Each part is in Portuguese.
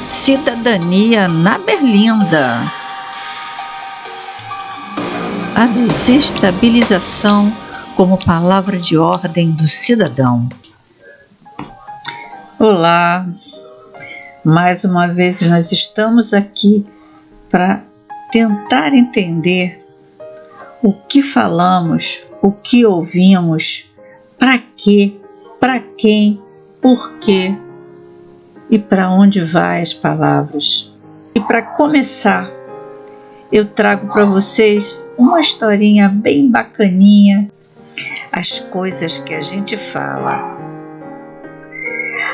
Cidadania na Berlinda. A desestabilização como palavra de ordem do cidadão. Olá, mais uma vez nós estamos aqui para tentar entender o que falamos, o que ouvimos, para quê, para quem, por quê e para onde vai as palavras. E para começar, eu trago para vocês uma historinha bem bacaninha, as coisas que a gente fala.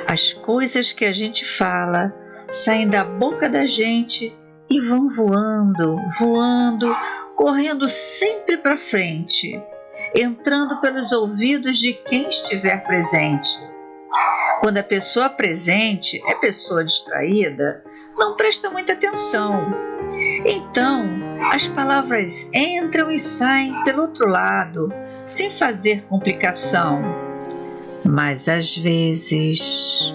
As coisas que a gente fala saem da boca da gente e vão voando, voando, correndo sempre para frente, entrando pelos ouvidos de quem estiver presente. Quando a pessoa presente é pessoa distraída, não presta muita atenção. Então, as palavras entram e saem pelo outro lado, sem fazer complicação. Mas às vezes,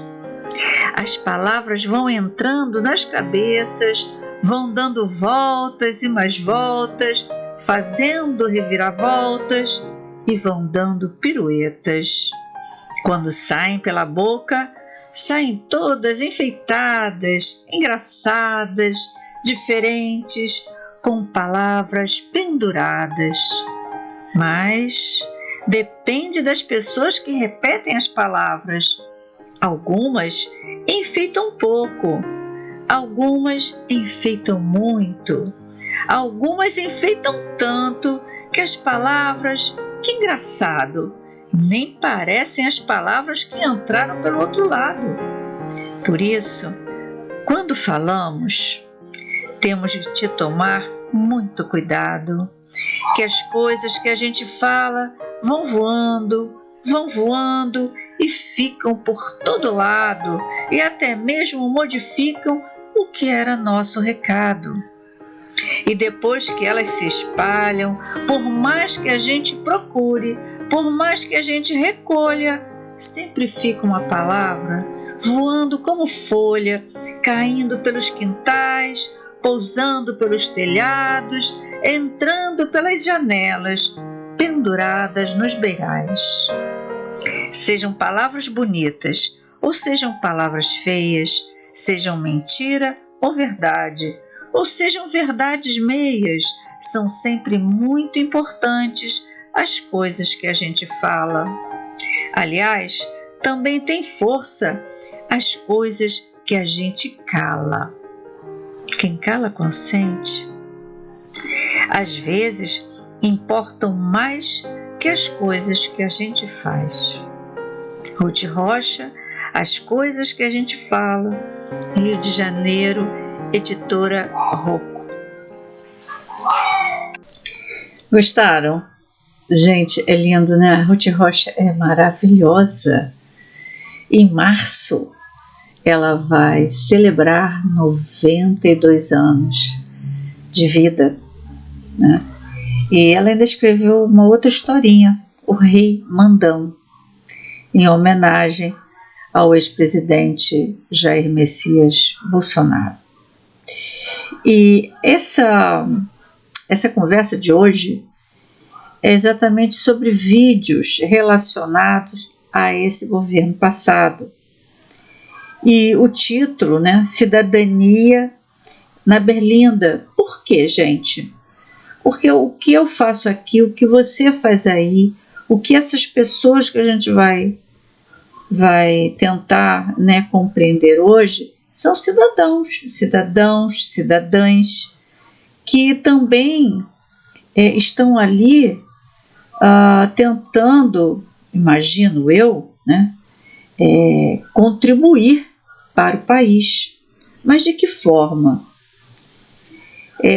as palavras vão entrando nas cabeças, vão dando voltas e mais voltas, fazendo reviravoltas e vão dando piruetas. Quando saem pela boca, saem todas enfeitadas, engraçadas, diferentes, com palavras penduradas. Mas depende das pessoas que repetem as palavras. Algumas enfeitam pouco, algumas enfeitam muito, algumas enfeitam tanto que as palavras, que engraçado, nem parecem as palavras que entraram pelo outro lado. Por isso, quando falamos, temos de tomar muito cuidado, que as coisas que a gente fala vão voando e ficam por todo lado e até mesmo modificam o que era nosso recado. E depois que elas se espalham, por mais que a gente procure, por mais que a gente recolha, sempre fica uma palavra voando como folha, caindo pelos quintais, pousando pelos telhados, entrando pelas janelas, penduradas nos beirais. Sejam palavras bonitas ou sejam palavras feias, sejam mentira ou verdade, ou sejam verdades meias, são sempre muito importantes as coisas que a gente fala. Aliás, também tem força as coisas que a gente cala. Quem cala consente. Às vezes, importam mais que as coisas que a gente faz. Ruth Rocha, As Coisas que a gente fala, Rio de Janeiro, editora Rocco. Gostaram? Gente, é lindo, né? A Ruth Rocha é maravilhosa. Em março, ela vai celebrar 92 anos de vida, né? E ela ainda escreveu uma outra historinha, O Rei Mandão, em homenagem ao ex-presidente Jair Messias Bolsonaro. E essa conversa de hoje é exatamente sobre vídeos relacionados a esse governo passado. E o título, né, Cidadania na Berlinda. Por quê, gente? Porque o que eu faço aqui, o que você faz aí, o que essas pessoas que a gente vai tentar, né, compreender hoje, são cidadãs, que também estão ali tentando, imagino eu, né, contribuir para o país. Mas de que forma?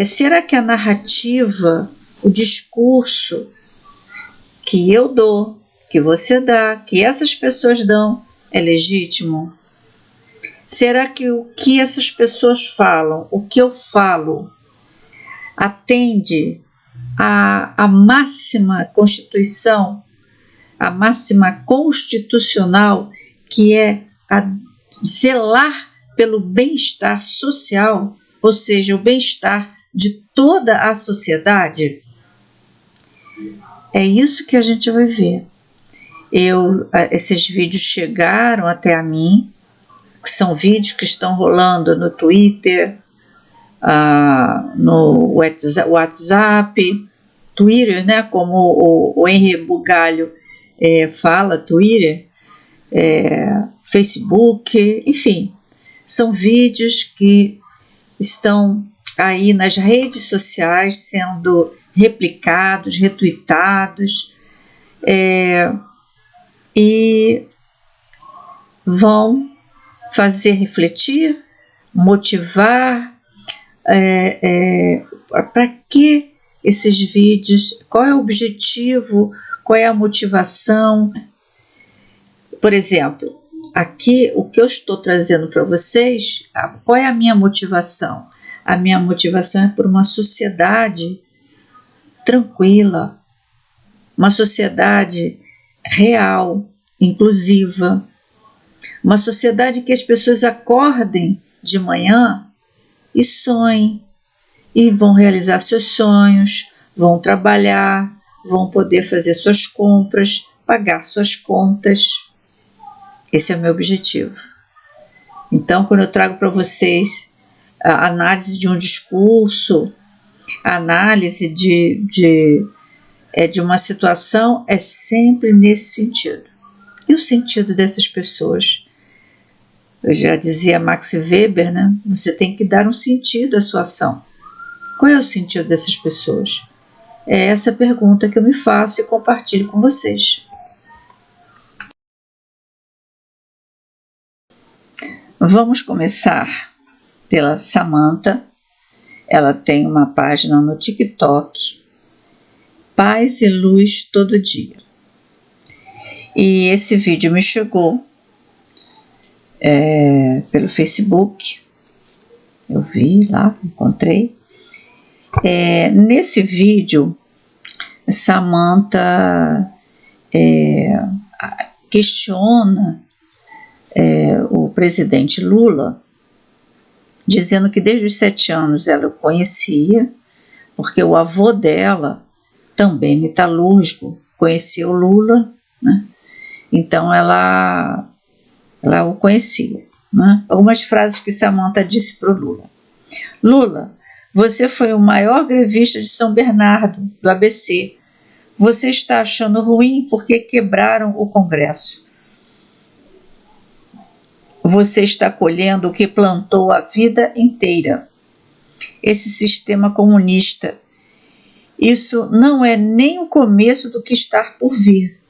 Será que a narrativa, o discurso que eu dou, que você dá, que essas pessoas dão, é legítimo? Será que o que essas pessoas falam, o que eu falo, atende à máxima Constituição, a máxima constitucional, que é a zelar pelo bem-estar social, ou seja, o bem-estar de toda a sociedade? É isso que a gente vai ver. Esses vídeos chegaram até a mim, são vídeos que estão rolando no Twitter, no WhatsApp, Twitter, né, como o Henry Bugalho fala, Twitter, Facebook, enfim, são vídeos que estão aí nas redes sociais sendo replicados, retuitados, e vão fazer refletir, motivar. Para que esses vídeos? Qual é o objetivo? Qual é a motivação? Por exemplo, aqui o que eu estou trazendo para vocês, qual é a minha motivação? A minha motivação é por uma sociedade tranquila, uma sociedade real, inclusiva, uma sociedade que as pessoas acordem de manhã e sonhem, e vão realizar seus sonhos, vão trabalhar, vão poder fazer suas compras, pagar suas contas. Esse é o meu objetivo. Então, quando eu trago para vocês a análise de um discurso, a análise de uma situação, é sempre nesse sentido. E o sentido dessas pessoas? Eu já dizia Max Weber, né? Você tem que dar um sentido à sua ação. Qual é o sentido dessas pessoas? É essa pergunta que eu me faço e compartilho com vocês. Vamos começar pela Samantha. Ela tem uma página no TikTok, Paz e Luz Todo Dia. E esse vídeo me chegou pelo Facebook. Eu vi lá, encontrei. Nesse vídeo, Samantha questiona o presidente Lula, dizendo que desde os 7 anos ela o conhecia, porque o avô dela, também metalúrgico, conhecia o Lula, né? Então ela o conhecia, né? Algumas frases que Samantha disse para o Lula. Lula, você foi o maior grevista de São Bernardo, do ABC. Você está achando ruim porque quebraram o Congresso. Você está colhendo o que plantou a vida inteira. Esse sistema comunista. Isso não é nem o começo do que está por vir.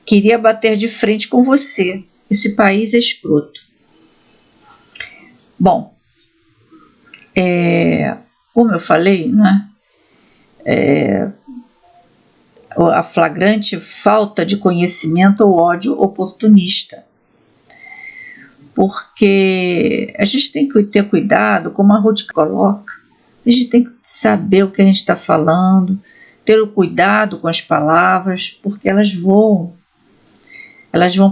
Queria bater de frente com você. Esse país é escroto. Bom, como eu falei, né? A flagrante falta de conhecimento ou ódio oportunista. Porque a gente tem que ter cuidado, como a Ruth coloca, a gente tem que saber o que a gente está falando, ter o cuidado com as palavras, porque elas voam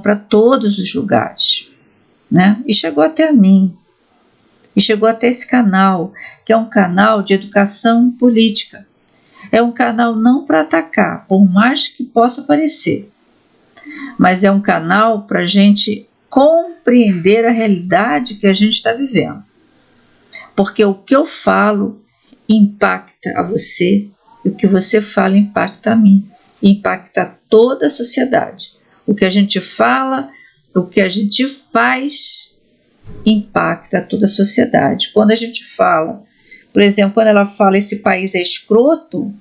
para todos os lugares, né? E chegou até a mim, e chegou até esse canal, que é um canal de educação política. É um canal não para atacar, por mais que possa parecer, mas é um canal para a gente compreender a realidade que a gente está vivendo. Porque o que eu falo impacta a você, e o que você fala impacta a mim, impacta toda a sociedade. O que a gente fala, o que a gente faz, impacta toda a sociedade. Quando a gente fala, por exemplo, quando ela fala esse país é escroto,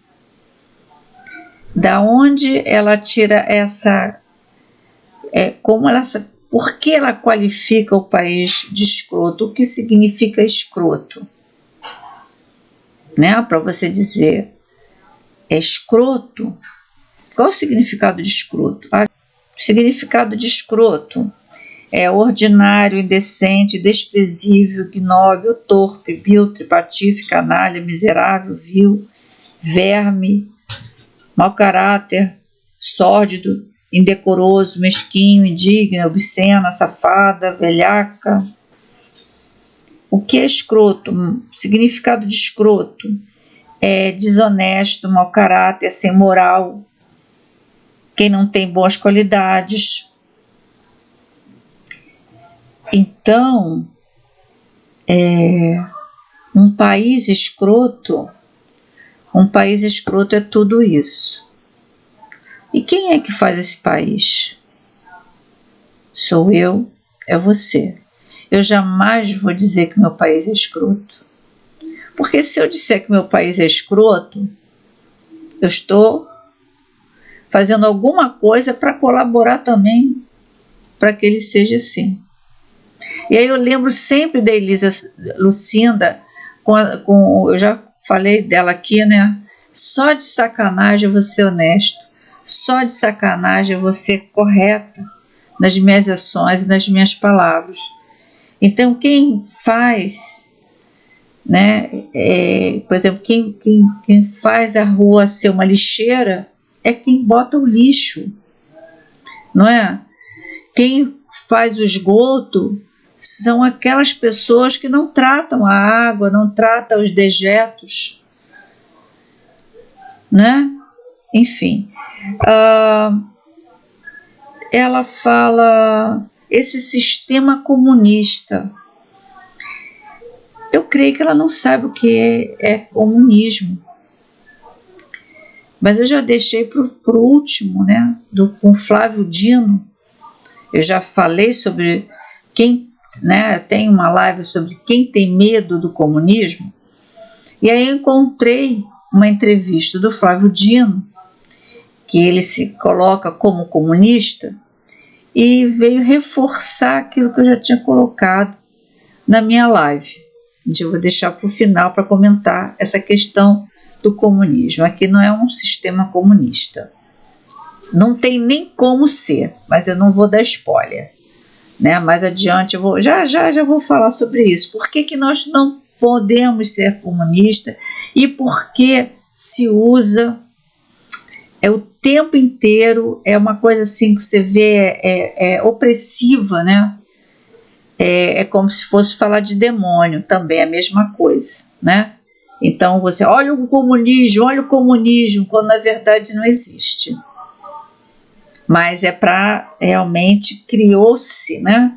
da onde ela tira essa... por que ela qualifica o país de escroto? O que significa escroto? Né? Para você dizer é escroto, qual o significado de escroto? O significado de escroto é ordinário, indecente, desprezível, ignóbil, torpe, biltre, patife, canalha, miserável, vil, verme, mau caráter, sórdido, indecoroso, mesquinho, indigna, obscena, safada, velhaca. O que é escroto? Significado de escroto é desonesto, mau caráter, sem moral, quem não tem boas qualidades. Então, um país escroto é tudo isso. E quem é que faz esse país? Sou eu, é você. Eu jamais vou dizer que meu país é escroto. Porque se eu disser que meu país é escroto, eu estou fazendo alguma coisa para colaborar também para que ele seja assim. E aí eu lembro sempre da Elisa Lucinda, eu já falei dela aqui, né? Só de sacanagem eu vou ser honesto, só de sacanagem eu vou ser correta nas minhas ações e nas minhas palavras. Então quem faz, né? Por exemplo, quem faz a rua ser uma lixeira é quem bota o lixo, não é? Quem faz o esgoto são aquelas pessoas que não tratam a água, não tratam os dejetos, né? Enfim, ela fala esse sistema comunista. Eu creio que ela não sabe o que é comunismo. Mas eu já deixei para o último, né? Com Flávio Dino. Eu já falei sobre quem, né? Tem uma live sobre quem tem medo do comunismo. E aí eu encontrei uma entrevista do Flávio Dino, que ele se coloca como comunista, e veio reforçar aquilo que eu já tinha colocado na minha live. Eu vou deixar para o final para comentar essa questão do comunismo. Aqui não é um sistema comunista. Não tem nem como ser, mas eu não vou dar spoiler, né? Mais adiante eu vou, já vou falar sobre isso. Por que nós não podemos ser comunistas e por que se usa o tempo inteiro, é uma coisa assim que você vê, é opressiva, né? É como se fosse falar de demônio, também é a mesma coisa, né? Então você olha o comunismo, quando na verdade não existe. Mas é para realmente criou-se, né?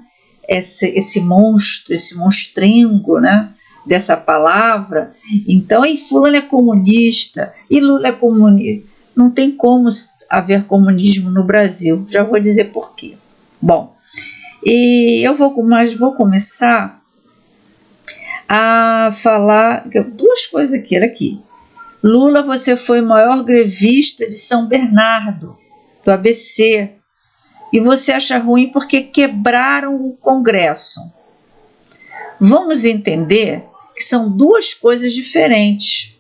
Esse monstro, esse monstrengo, né? Dessa palavra. Então, e fulano é comunista, e Lula é comunista. Não tem como haver comunismo no Brasil. Já vou dizer por quê. Bom, e eu vou começar a falar duas coisas aqui. Olha aqui. Lula, você foi o maior grevista de São Bernardo, do ABC, e você acha ruim porque quebraram o Congresso. Vamos entender que são duas coisas diferentes.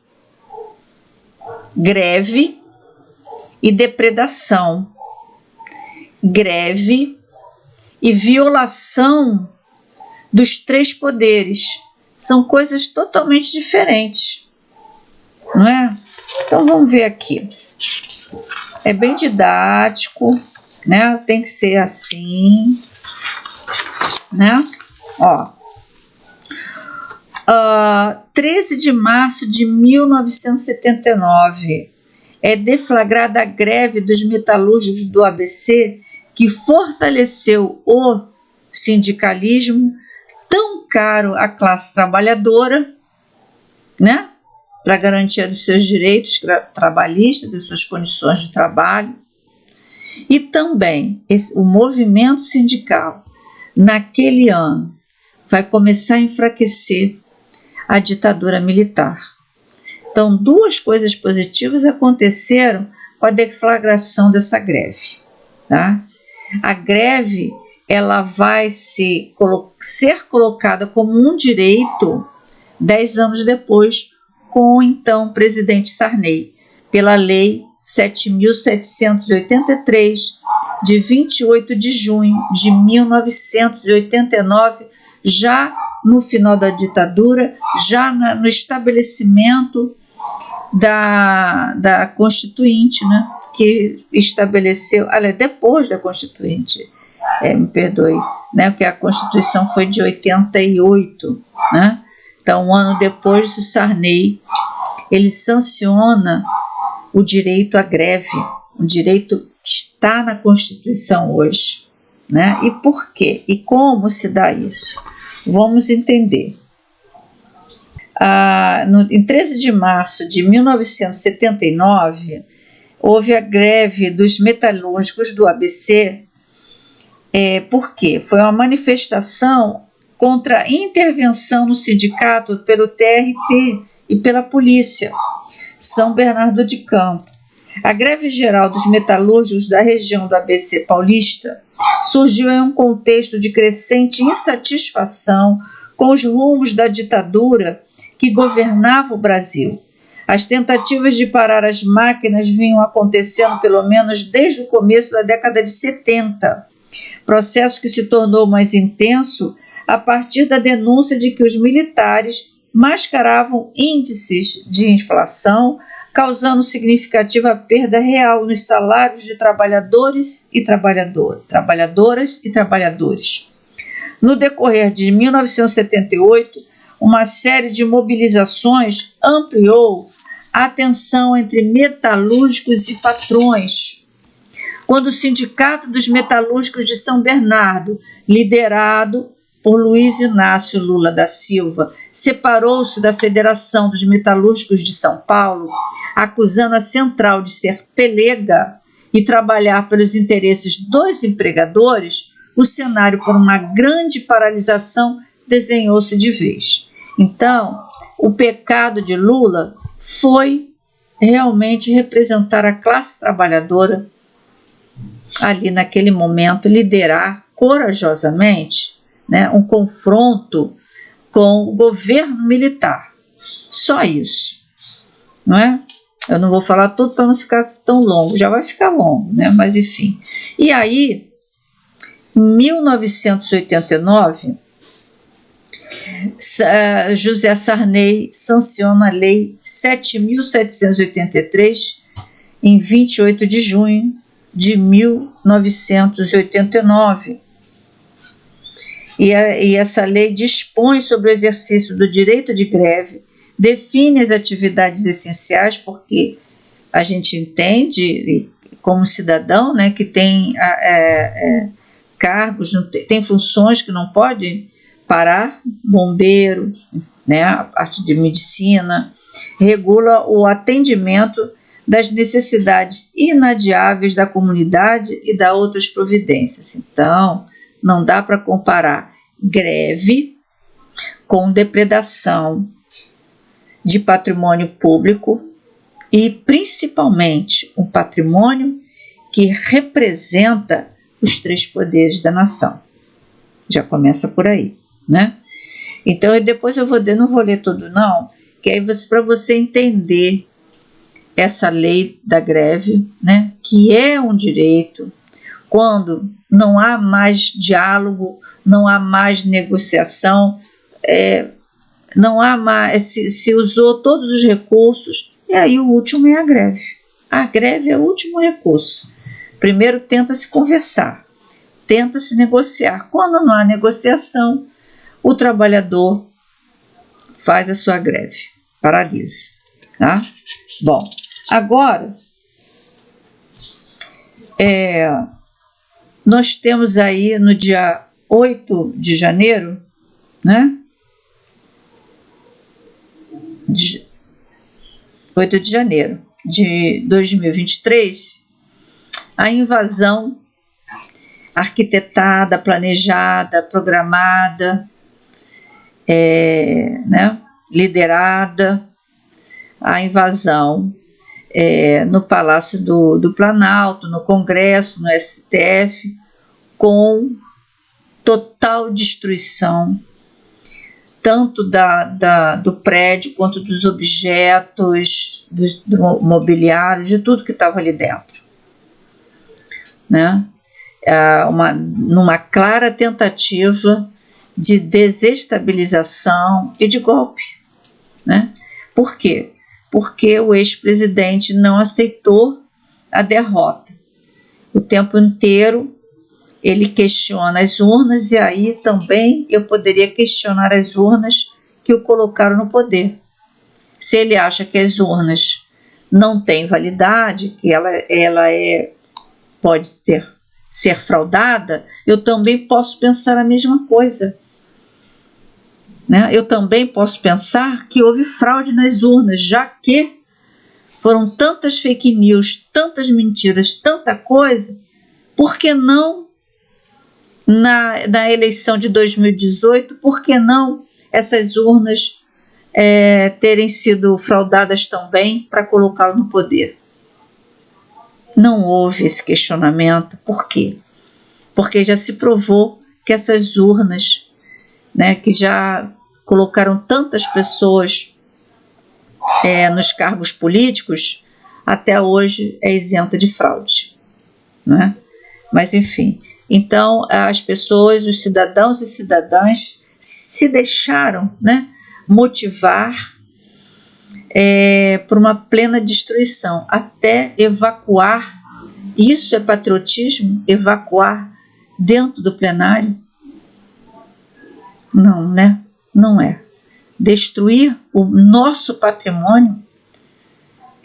Greve e depredação. Greve e violação dos três poderes. São coisas totalmente diferentes, não é? Então vamos ver aqui. É bem didático, né? Tem que ser assim, né? Ó. 13 de março de 1979 é deflagrada a greve dos metalúrgicos do ABC, que fortaleceu o sindicalismo tão caro à classe trabalhadora, né? Para garantia dos seus direitos trabalhistas, das suas condições de trabalho. E também o movimento sindical, naquele ano, vai começar a enfraquecer a ditadura militar. Então, duas coisas positivas aconteceram com a deflagração dessa greve, tá? A greve, ela vai ser colocada como um direito 10 anos depois, com o então presidente Sarney, pela Lei 7.783, de 28 de junho de 1989, já no final da ditadura, já no estabelecimento da Constituinte, né, que estabeleceu, aliás, depois da Constituinte, me perdoe, né, porque a Constituição foi de 88, né? Então, um ano depois, o Sarney, ele sanciona o direito à greve, um direito que está na Constituição hoje, né? E por quê? E como se dá isso? Vamos entender. Em 13 de março de 1979, houve a greve dos metalúrgicos do ABC. Por quê? Foi uma manifestação contra a intervenção no sindicato pelo TRT e pela polícia, São Bernardo de Campo. A greve geral dos metalúrgicos da região do ABC paulista surgiu em um contexto de crescente insatisfação com os rumos da ditadura que governava o Brasil. As tentativas de parar as máquinas vinham acontecendo pelo menos desde o começo da década de 70, processo que se tornou mais intenso a partir da denúncia de que os militares mascaravam índices de inflação, causando significativa perda real nos salários de trabalhadores e trabalhadoras e trabalhadores. No decorrer de 1978, uma série de mobilizações ampliou a tensão entre metalúrgicos e patrões. Quando o Sindicato dos Metalúrgicos de São Bernardo, liderado por Luiz Inácio Lula da Silva, separou-se da Federação dos Metalúrgicos de São Paulo, acusando a central de ser pelega e trabalhar pelos interesses dos empregadores, o cenário para uma grande paralisação desenhou-se de vez. Então, o pecado de Lula foi realmente representar a classe trabalhadora ali naquele momento, liderar corajosamente, né, um confronto com o governo militar. Só isso, não é? Eu não vou falar tudo para não ficar tão longo, já vai ficar longo, né? Mas enfim. E aí, em 1989, José Sarney sanciona a Lei 7.783 em 28 de junho de 1989. E essa lei dispõe sobre o exercício do direito de greve, define as atividades essenciais, porque a gente entende, como cidadão, né, que tem cargos, tem funções que não pode parar, bombeiro, né, a parte de medicina, regula o atendimento das necessidades inadiáveis da comunidade e dá outras providências. Então, não dá para comparar greve com depredação de patrimônio público e, principalmente, um patrimônio que representa os três poderes da nação. Já começa por aí, né? Então, depois eu não vou ler tudo não, que aí para você entender essa lei da greve, né, que é um direito, quando não há mais diálogo, não há mais negociação, não há mais, se usou todos os recursos, e aí o último é a greve. A greve é o último recurso. Primeiro tenta-se conversar, tenta-se negociar. Quando não há negociação, o trabalhador faz a sua greve, paralisa. Tá? Bom, agora, nós temos aí no dia 8 de janeiro, né? 8 de janeiro de 2023, a invasão arquitetada, planejada, programada, né? Liderada, a invasão no Palácio do Planalto, no Congresso, no STF, com total destruição, tanto do prédio, quanto dos objetos, do mobiliário, de tudo que estava ali dentro. Né? Numa clara tentativa de desestabilização e de golpe. Né? Por quê? Porque o ex-presidente não aceitou a derrota. O tempo inteiro ele questiona as urnas, e aí também eu poderia questionar as urnas que o colocaram no poder. Se ele acha que as urnas não têm validade, que pode ser fraudada, eu também posso pensar a mesma coisa. Né? Eu também posso pensar que houve fraude nas urnas, já que foram tantas fake news, tantas mentiras, tanta coisa, por que não na eleição de 2018, por que não essas urnas terem sido fraudadas também para colocá-lo no poder? Não houve esse questionamento. Por quê? Porque já se provou que essas urnas, né, que já colocaram tantas pessoas nos cargos políticos, até hoje é isenta de fraude. Né? Mas, enfim, então as pessoas, os cidadãos e cidadãs se deixaram, né, motivar por uma plena destruição, até evacuar. Isso é patriotismo? Evacuar dentro do plenário? Não, né? Não é. Destruir o nosso patrimônio,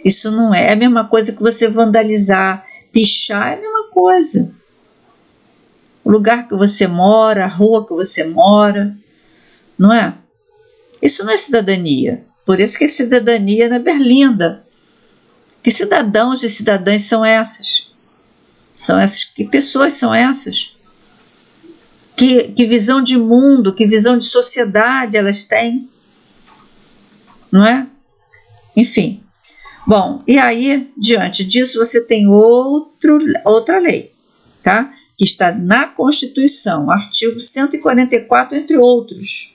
isso não é. É a mesma coisa que você vandalizar, pichar, é a mesma coisa. O lugar que você mora, a rua que você mora, não é? Isso não é cidadania. Por isso que a cidadania não é berlinda. Que cidadãos e cidadãs são essas? São essas? Que pessoas são essas? Que visão de mundo, que visão de sociedade elas têm? Não é? Enfim. Bom, e aí, diante disso, você tem outra lei, tá? Que está na Constituição, artigo 144, entre outros.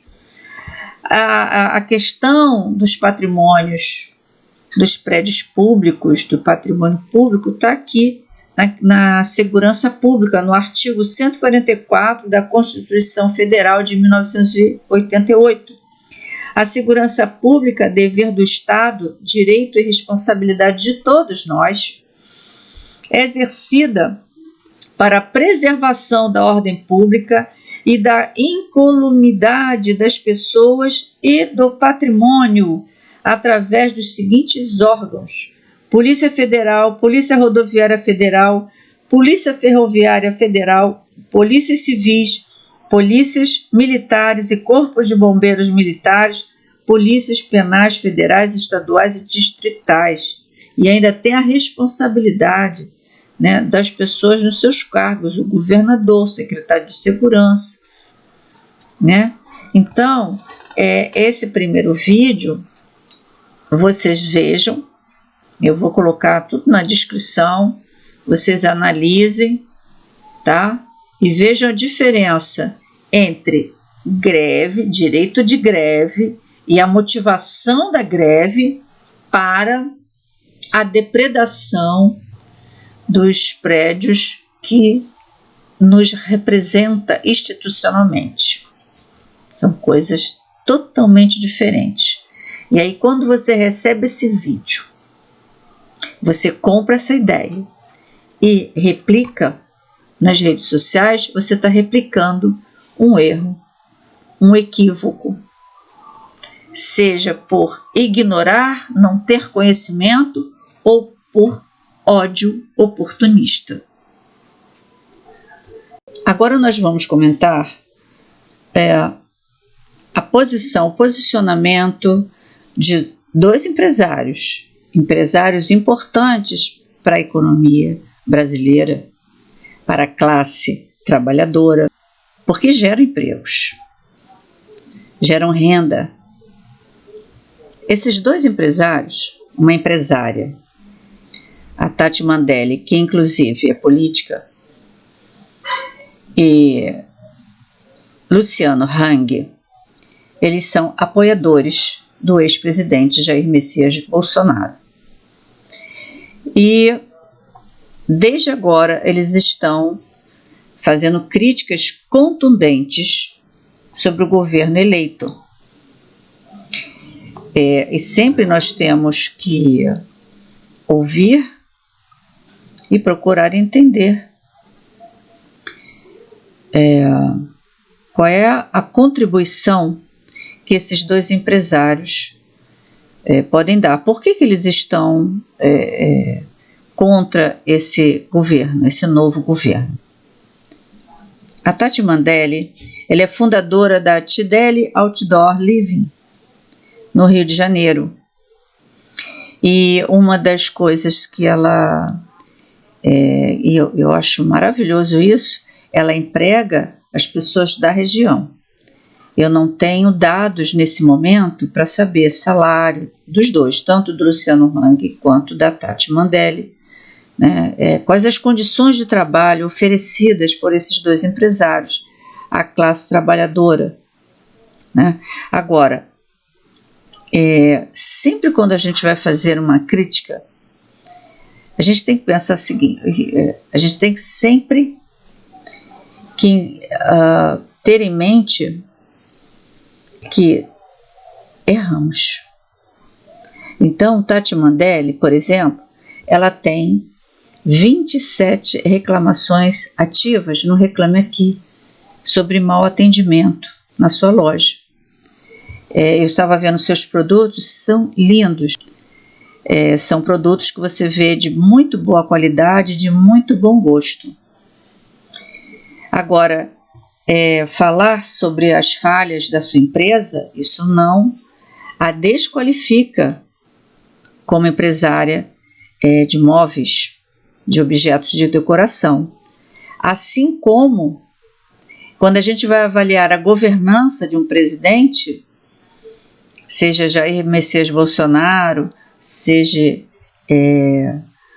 A questão dos patrimônios, dos prédios públicos, do patrimônio público, está aqui na segurança pública, no artigo 144 da Constituição Federal de 1988. A segurança pública, dever do Estado, direito e responsabilidade de todos nós, é exercida para a preservação da ordem pública e da incolumidade das pessoas e do patrimônio, através dos seguintes órgãos: Polícia Federal, Polícia Rodoviária Federal, Polícia Ferroviária Federal, Polícias Civis, Polícias Militares e Corpos de Bombeiros Militares, Polícias Penais Federais, Estaduais e Distritais. E ainda tem a responsabilidade, né, das pessoas nos seus cargos, o governador, o secretário de segurança, né? Então, esse primeiro vídeo, vocês vejam, eu vou colocar tudo na descrição, vocês analisem, tá? E vejam a diferença entre greve, direito de greve e a motivação da greve para a depredação dos prédios que nos representa institucionalmente. São coisas totalmente diferentes. E aí, quando você recebe esse vídeo, você compra essa ideia e replica nas redes sociais, você está replicando um erro, um equívoco, seja por ignorar, não ter conhecimento ou por ódio oportunista. Agora nós vamos comentar o posicionamento de dois empresários importantes para a economia brasileira, para a classe trabalhadora, porque geram empregos, geram renda. Esses dois empresários, uma empresária, a Tati Mandelli, que inclusive é política, e Luciano Hang, eles são apoiadores do ex-presidente Jair Messias Bolsonaro. E desde agora eles estão fazendo críticas contundentes sobre o governo eleito. E sempre nós temos que ouvir e procurar entender qual é a contribuição que esses dois empresários podem dar. Por que eles estão contra esse governo, esse novo governo? A Tati Mandelli, ela é fundadora da Tideli Outdoor Living, no Rio de Janeiro. E uma das coisas que ela, e eu acho maravilhoso isso, ela emprega as pessoas da região. Eu não tenho dados nesse momento para saber salário dos dois, tanto do Luciano Hang quanto da Tati Mandelli, né? Quais as condições de trabalho oferecidas por esses dois empresários à classe trabalhadora, né? Agora, sempre quando a gente vai fazer uma crítica, a gente tem que pensar o seguinte: a gente tem que sempre ter em mente que erramos. Então, Tati Mandelli, por exemplo, ela tem 27 reclamações ativas no Reclame Aqui sobre mau atendimento na sua loja. Eu estava vendo seus produtos, são lindos. São produtos que você vê de muito boa qualidade, de muito bom gosto. Agora, falar sobre as falhas da sua empresa, isso não a desqualifica como empresária de móveis, de objetos de decoração. Assim como, quando a gente vai avaliar a governança de um presidente, seja Jair Messias Bolsonaro, seja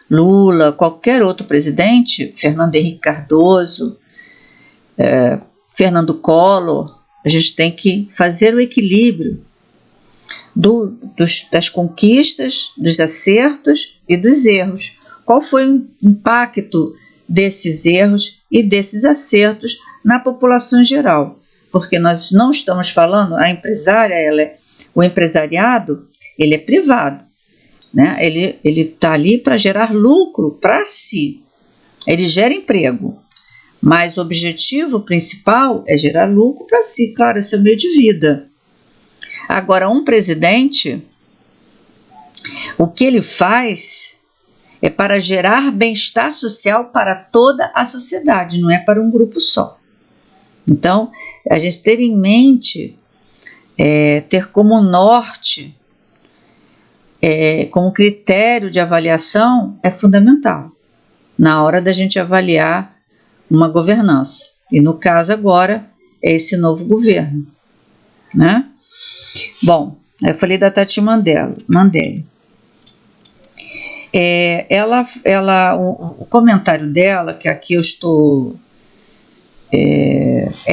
Lula, qualquer outro presidente, Fernando Henrique Cardoso, Fernando Collor, a gente tem que fazer o equilíbrio das conquistas, dos acertos e dos erros. Qual foi o impacto desses erros e desses acertos na população em geral? Porque nós não estamos falando, a empresária, o empresariado, ele é privado, né? Ele está ali para gerar lucro para si, ele gera emprego, mas o objetivo principal é gerar lucro para si, claro, esse é o meio de vida. Agora, um presidente, o que ele faz é para gerar bem-estar social para toda a sociedade, não é para um grupo só. Então, a gente ter em mente, ter como norte, como critério de avaliação, é fundamental na hora da gente avaliar uma governança. E no caso agora é esse novo governo, né? Bom, eu falei da Tati Mandelli. O comentário dela, que aqui eu estou,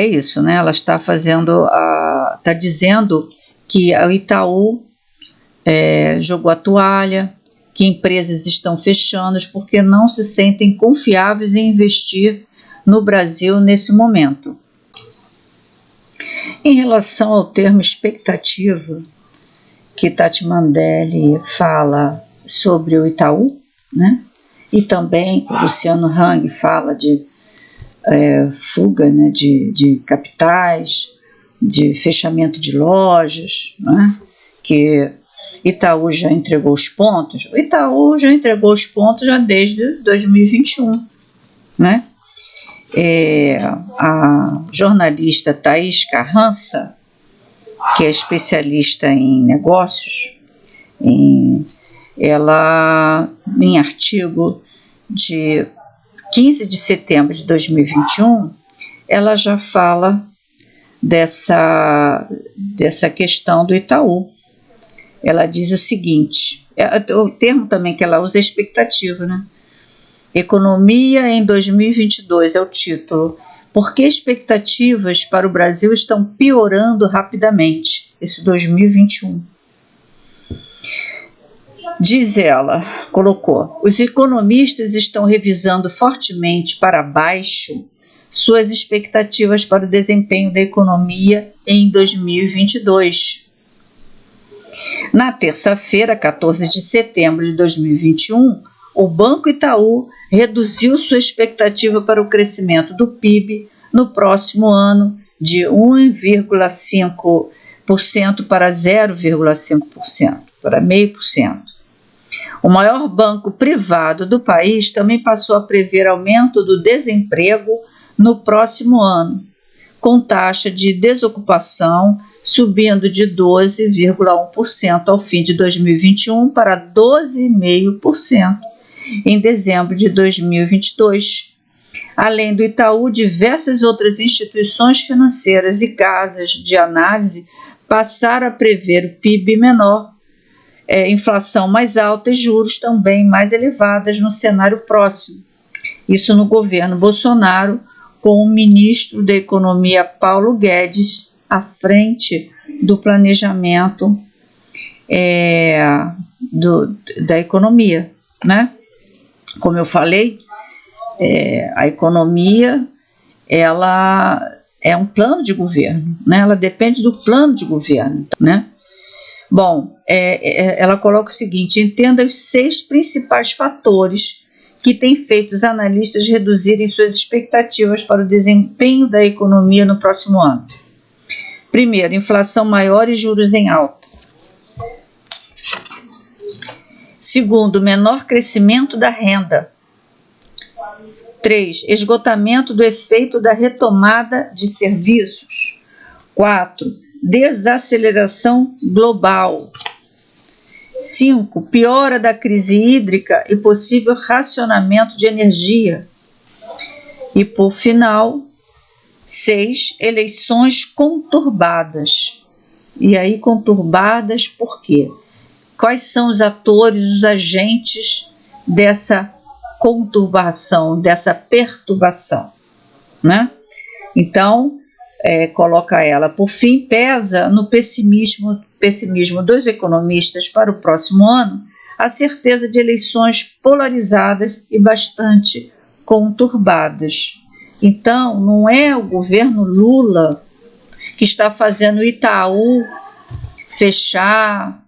isso, né? Ela está está dizendo que o Itaú jogou a toalha, que empresas estão fechando porque não se sentem confiáveis em investir no Brasil nesse momento. Em relação ao termo expectativa, que Tati Mandelli fala sobre o Itaú, né? E também o Luciano Hang fala de fuga, né? de capitais, de fechamento de lojas, né? Que Itaú já entregou os pontos. O Itaú já entregou os pontos já desde 2021, né? A jornalista Thaís Carrança, que é especialista em negócios, ela, em artigo de 15 de setembro de 2021, ela já fala dessa questão do Itaú. Ela diz o seguinte, o termo também que ela usa é expectativa, né? Economia em 2022 é o título. Por que expectativas para o Brasil estão piorando rapidamente? Esse 2021. Diz ela, colocou, os economistas estão revisando fortemente para baixo suas expectativas para o desempenho da economia em 2022. Na terça-feira, 14 de setembro de 2021, o Banco Itaú reduziu sua expectativa para o crescimento do PIB no próximo ano de 1,5 para 0,5%, para 0,5%. O maior banco privado do país também passou a prever aumento do desemprego no próximo ano, com taxa de desocupação subindo de 12,1% ao fim de 2021 para 12,5% em dezembro de 2022. Além do Itaú, diversas outras instituições financeiras e casas de análise passaram a prever o PIB menor, inflação mais alta e juros também mais elevadas no cenário próximo. Isso no governo Bolsonaro, com o ministro da Economia Paulo Guedes à frente do planejamento da economia, né? Como eu falei, a economia ela é um plano de governo, né? Ela depende do plano de governo, né? Bom, ela coloca o seguinte: entenda os 6 principais fatores que têm feito os analistas reduzirem suas expectativas para o desempenho da economia no próximo ano. Primeiro, inflação maior e juros em alta. Segundo, menor crescimento da renda. 3. Esgotamento do efeito da retomada de serviços. 4. Desaceleração global. 5. Piora da crise hídrica e possível racionamento de energia. E, por final, 6. Eleições conturbadas. E aí, conturbadas por quê? Quais são os atores, os agentes dessa conturbação, dessa perturbação, né? Então, coloca ela. Por fim, pesa no pessimismo dos economistas para o próximo ano a certeza de eleições polarizadas e bastante conturbadas. Então, não é o governo Lula que está fazendo o Itaú fechar,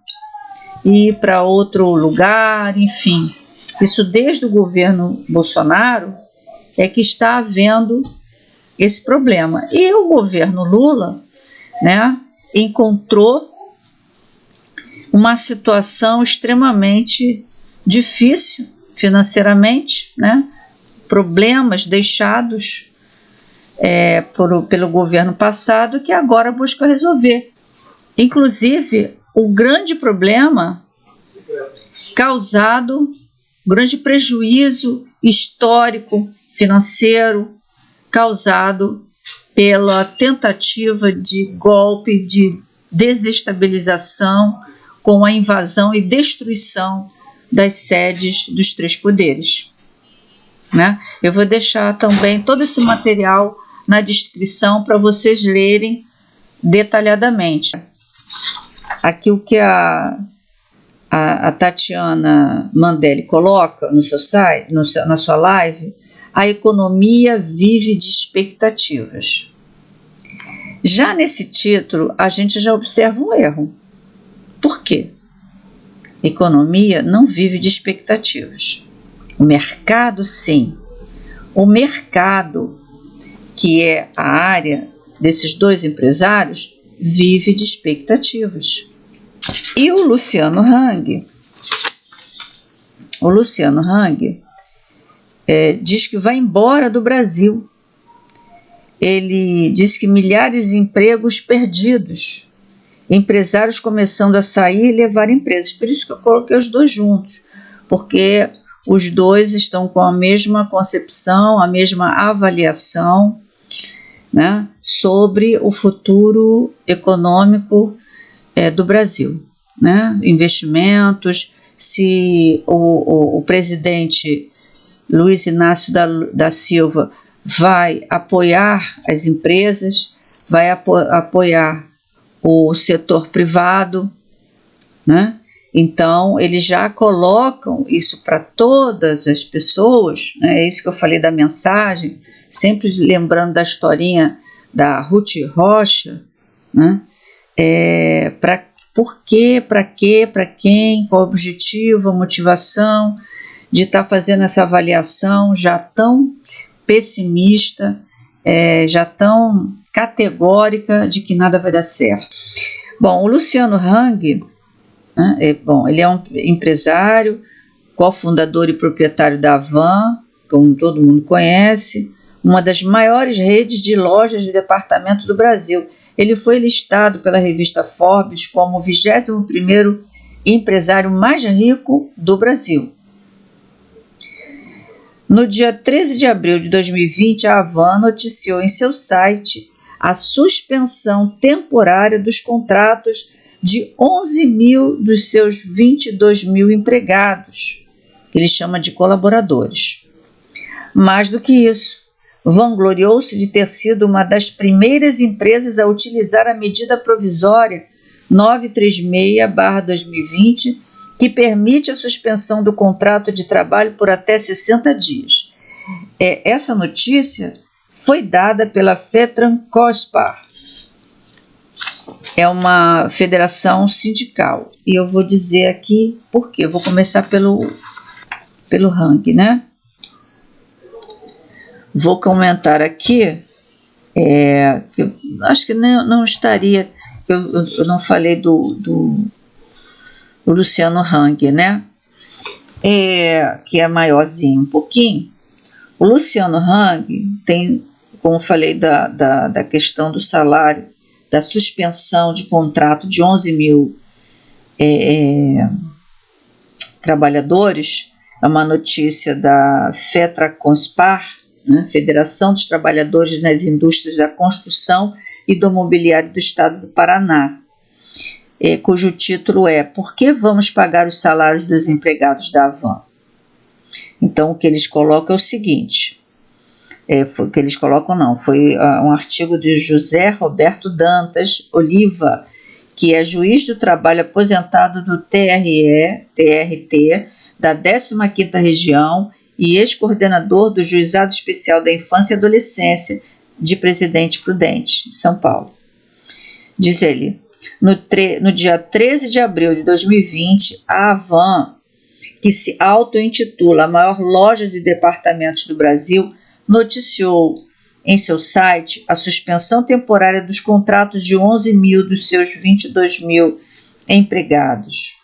ir para outro lugar, enfim. Isso desde o governo Bolsonaro é que está havendo esse problema. E o governo Lula, né, encontrou uma situação extremamente difícil financeiramente, né, problemas deixados pelo governo passado que agora busca resolver. Inclusive, o grande problema causado, grande prejuízo histórico, financeiro, causado pela tentativa de golpe, de desestabilização com a invasão e destruição das sedes dos 3 poderes, né? Eu vou deixar também todo esse material na descrição para vocês lerem detalhadamente. Aqui o que a Tatiana Mandelli coloca no seu site, na sua live: a economia vive de expectativas. Já nesse título, a gente já observa um erro. Por quê? Economia não vive de expectativas. O mercado, sim. O mercado, que é a área desses 2 empresários, vive de expectativas. E o Luciano Hang diz que vai embora do Brasil. Ele diz que milhares de empregos perdidos, empresários começando a sair e levar empresas. Por isso que eu coloquei os 2 juntos, porque os 2 estão com a mesma concepção, a mesma avaliação, né, sobre o futuro econômico do Brasil, né? Investimentos, se o presidente Luiz Inácio da Silva vai apoiar as empresas, vai apoiar o setor privado, né? Então, eles já colocam isso para todas as pessoas, né? É isso que eu falei da mensagem, sempre lembrando da historinha da Ruth Rocha, né? Por quê, para quê, para quem, qual o objetivo, a motivação de estar fazendo essa avaliação já tão pessimista, já tão categórica de que nada vai dar certo. Bom, o Luciano Hang, né, ele é um empresário, cofundador e proprietário da Havan, como todo mundo conhece, uma das maiores redes de lojas de departamento do Brasil. Ele foi listado pela revista Forbes como o 21º empresário mais rico do Brasil. No dia 13 de abril de 2020, a Havan noticiou em seu site a suspensão temporária dos contratos de 11 mil dos seus 22 mil empregados, que ele chama de colaboradores. Mais do que isso, vangloriou-se de ter sido uma das primeiras empresas a utilizar a medida provisória 936/2020, que permite a suspensão do contrato de trabalho por até 60 dias. Essa notícia foi dada pela FETRAN-COSPAR. É uma federação sindical. E eu vou dizer aqui por quê. Eu vou começar pelo Hang, né? Vou comentar aqui, que eu acho que não estaria, eu não falei do Luciano Hang, né? Que é maiorzinho um pouquinho. O Luciano Hang tem, como falei, da questão do salário, da suspensão de contrato de 11 mil trabalhadores, é uma notícia da FETRAN-COSPAR, né, Federação dos Trabalhadores nas Indústrias da Construção e do Mobiliário do Estado do Paraná, cujo título é "Por que vamos pagar os salários dos empregados da Havan?". Então, o que eles colocam é o seguinte, foi um artigo de José Roberto Dantas Oliva, que é juiz do trabalho aposentado do TRT, da 15ª Região, e ex-coordenador do Juizado Especial da Infância e Adolescência de Presidente Prudente, de São Paulo. Diz ele, no dia 13 de abril de 2020, a Havan, que se auto-intitula a maior loja de departamentos do Brasil, noticiou em seu site a suspensão temporária dos contratos de 11 mil dos seus 22 mil empregados.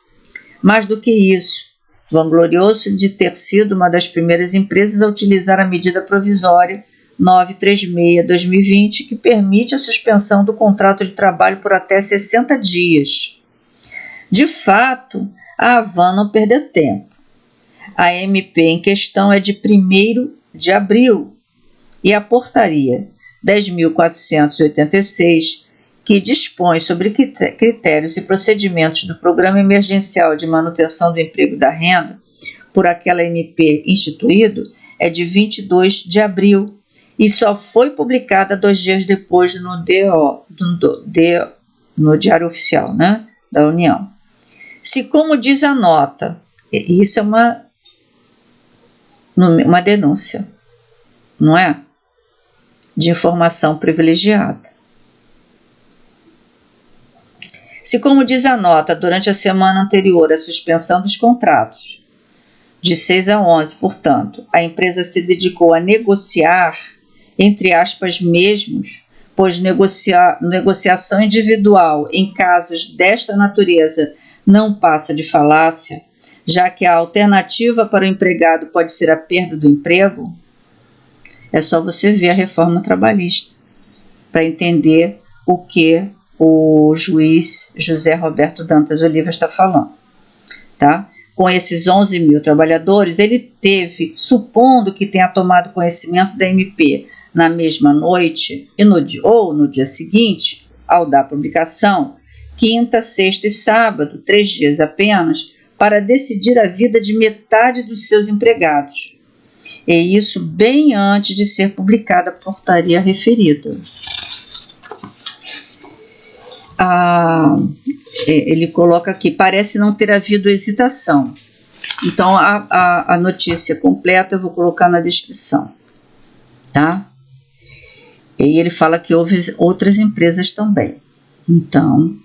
Mais do que isso, vangloriou-se de ter sido uma das primeiras empresas a utilizar a medida provisória 936/2020, que permite a suspensão do contrato de trabalho por até 60 dias. De fato, a Havan não perdeu tempo. A MP em questão é de 1º de abril e a portaria 10.486, que dispõe sobre critérios e procedimentos do Programa Emergencial de Manutenção do Emprego e da Renda, por aquela MP instituído, é de 22 de abril e só foi publicada 2 dias depois no Diário Oficial, né, da União. Se, como diz a nota, isso é uma denúncia, não é? De informação privilegiada. Se, como diz a nota, durante a semana anterior à suspensão dos contratos, de 6 a 11, portanto, a empresa se dedicou a negociar, entre aspas, mesmos, pois negociação individual em casos desta natureza não passa de falácia, já que a alternativa para o empregado pode ser a perda do emprego, é só você ver a reforma trabalhista para entender o que o juiz José Roberto Dantas Oliva está falando, tá? Com esses 11 mil trabalhadores, ele teve, supondo que tenha tomado conhecimento da MP na mesma noite ou no dia seguinte, ao da publicação, quinta, sexta e sábado, 3 dias apenas, para decidir a vida de metade dos seus empregados. E isso bem antes de ser publicada a portaria referida. Ele coloca aqui, parece não ter havido hesitação. Então, a notícia completa eu vou colocar na descrição, tá? E ele fala que houve outras empresas também. Então,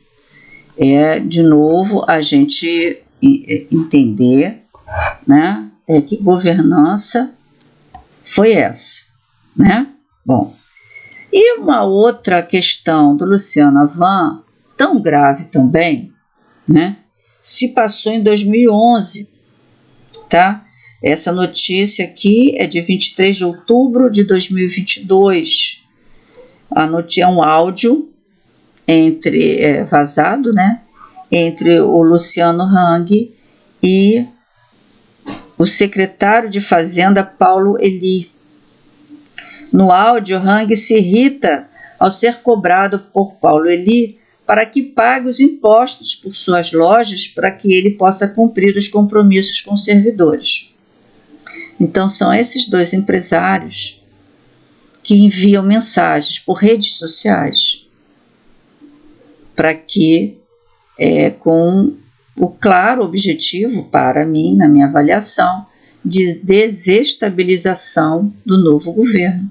de novo, a gente entender, né, que governança foi essa, né? Bom, e uma outra questão do Luciano Havan tão grave também, né, se passou em 2011, tá? Essa notícia aqui é de 23 de outubro de 2022. A notícia é um áudio vazado, né, entre o Luciano Hang e o secretário de Fazenda Paulo Eli. No áudio, Hang se irrita ao ser cobrado por Paulo Eli para que pague os impostos por suas lojas para que ele possa cumprir os compromissos com os servidores. Então, são esses dois empresários que enviam mensagens por redes sociais para que, com o claro objetivo, para mim, na minha avaliação, de desestabilização do novo governo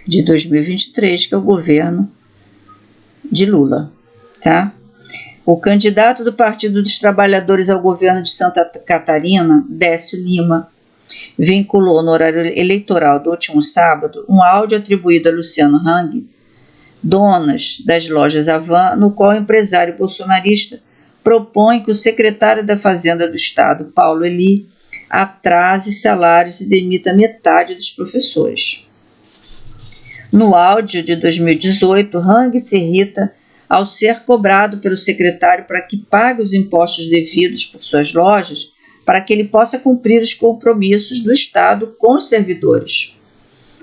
de 2023, que é o governo de Lula, tá? O candidato do Partido dos Trabalhadores ao governo de Santa Catarina, Décio Lima, vinculou no horário eleitoral do último sábado um áudio atribuído a Luciano Hang, donas das lojas Havan, no qual o empresário bolsonarista propõe que o secretário da Fazenda do Estado, Paulo Eli, atrase salários e demita metade dos professores. No áudio de 2018, Hang se irrita ao ser cobrado pelo secretário para que pague os impostos devidos por suas lojas para que ele possa cumprir os compromissos do Estado com os servidores.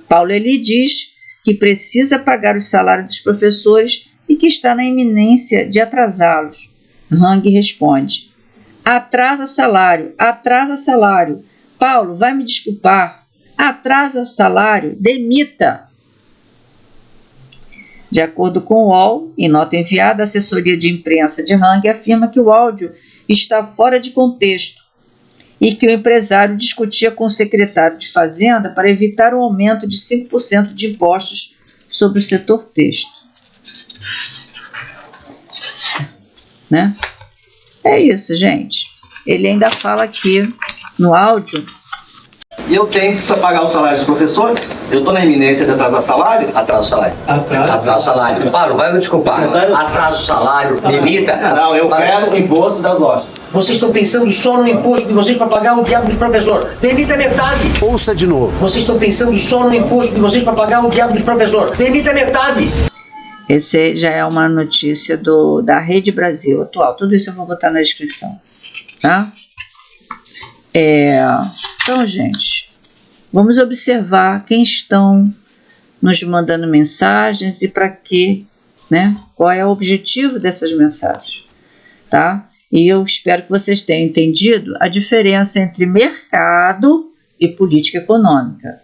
Paulo Eli diz que precisa pagar o salário dos professores e que está na iminência de atrasá-los. Hang responde: atrasa salário, atrasa salário. Paulo, vai me desculpar. Atrasa o salário, demita. De acordo com o UOL, em nota enviada, a assessoria de imprensa de Hang afirma que o áudio está fora de contexto e que o empresário discutia com o secretário de Fazenda para evitar um aumento de 5% de impostos sobre o setor têxtil. Né? É isso, gente. Ele ainda fala aqui no áudio. E eu tenho que pagar o salário dos professores? Eu estou na iminência de atrasar salário? Atrasa o salário. Atrasa o salário. Paulo, vai me desculpar. Atrasa o salário, demita. Não, eu quero o imposto das lojas. Vocês estão pensando só no imposto de vocês para pagar o diabo dos professores. Demita metade. Ouça de novo. Vocês estão pensando só no imposto de vocês para pagar o diabo dos professores. Demita metade. Esse já é uma notícia da Rede Brasil atual. Tudo isso eu vou botar na descrição, tá? Então, gente, vamos observar quem estão nos mandando mensagens e para quê, né? Qual é o objetivo dessas mensagens, tá? E eu espero que vocês tenham entendido a diferença entre mercado e política econômica,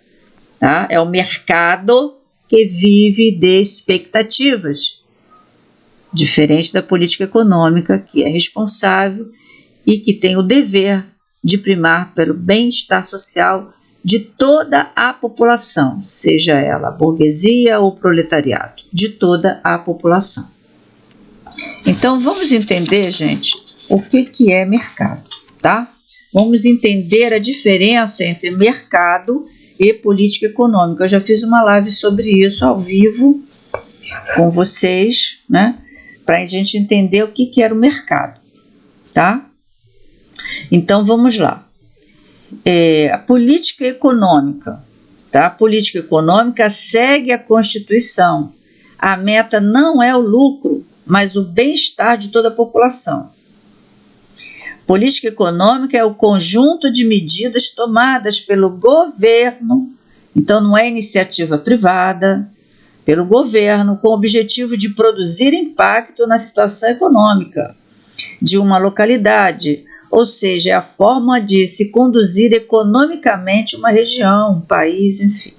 tá? É o mercado que vive de expectativas, diferente da política econômica, que é responsável e que tem o dever de primar pelo bem-estar social de toda a população, seja ela burguesia ou proletariado, de toda a população. Então, vamos entender, gente, o que é mercado, tá? Vamos entender a diferença entre mercado e política econômica. Eu já fiz uma live sobre isso ao vivo com vocês, né? Para a gente entender o que era o mercado, tá? Então, vamos lá. A política econômica, tá? A política econômica segue a Constituição. A meta não é o lucro, mas o bem-estar de toda a população. Política econômica é o conjunto de medidas tomadas pelo governo, então não é iniciativa privada, pelo governo, com o objetivo de produzir impacto na situação econômica de uma localidade, ou seja, é a forma de se conduzir economicamente uma região, um país, enfim.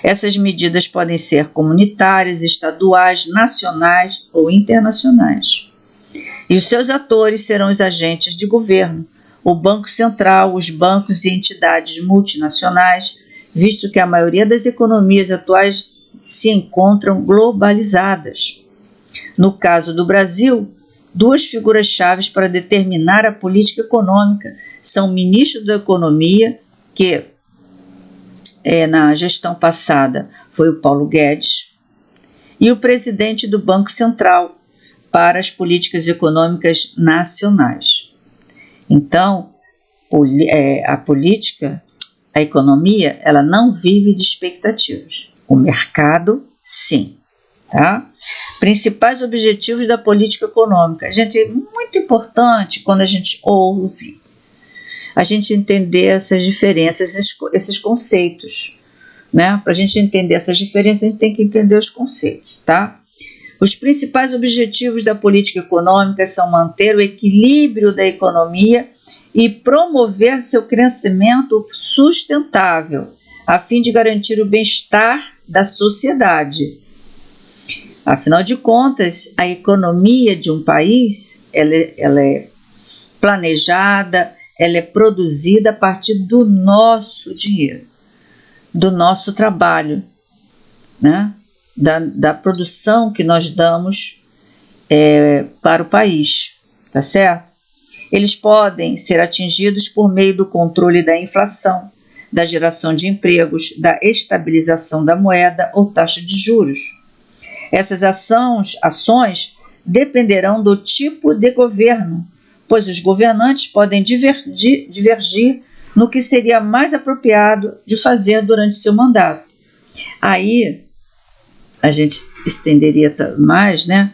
Essas medidas podem ser comunitárias, estaduais, nacionais ou internacionais. E os seus atores serão os agentes de governo, o Banco Central, os bancos e entidades multinacionais, visto que a maioria das economias atuais se encontram globalizadas. No caso do Brasil, duas figuras-chave para determinar a política econômica são o ministro da Economia, que na gestão passada foi o Paulo Guedes, e o presidente do Banco Central, para as políticas econômicas nacionais. Então, a política, a economia, ela não vive de expectativas. O mercado, sim. Tá? Principais objetivos da política econômica. Gente, é muito importante quando a gente ouve, a gente entender essas diferenças, esses conceitos. Né? Para a gente entender essas diferenças, a gente tem que entender os conceitos. Tá? Os principais objetivos da política econômica são manter o equilíbrio da economia e promover seu crescimento sustentável, a fim de garantir o bem-estar da sociedade. Afinal de contas, a economia de um país, ela é planejada, ela é produzida a partir do nosso dinheiro, do nosso trabalho, né? Da produção que nós damos para o país, tá certo? Eles podem ser atingidos por meio do controle da inflação, da geração de empregos, da estabilização da moeda ou taxa de juros. Essas ações dependerão do tipo de governo, pois os governantes podem divergir no que seria mais apropriado de fazer durante seu mandato. Aí, a gente estenderia mais, né?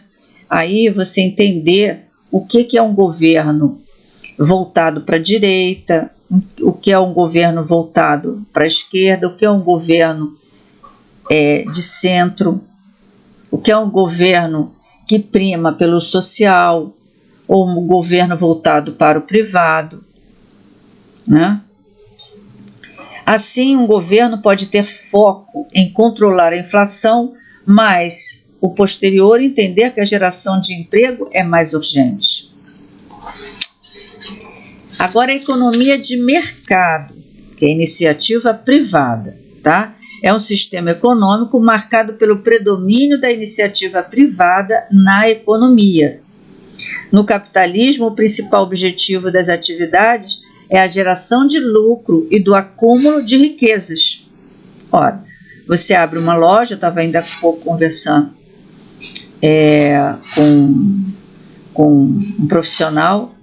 Aí você entender o que é um governo voltado para a direita, o que é um governo voltado para a esquerda, o que é um governo de centro, o que é um governo que prima pelo social, ou um governo voltado para o privado, né? Assim, um governo pode ter foco em controlar a inflação, mas o posterior entender que a geração de emprego é mais urgente. Agora, a economia de mercado, que é a iniciativa privada, tá? É um sistema econômico marcado pelo predomínio da iniciativa privada na economia. No capitalismo, o principal objetivo das atividades é a geração de lucro e do acúmulo de riquezas. Ora, você abre uma loja, eu estava ainda há pouco conversando com um profissional,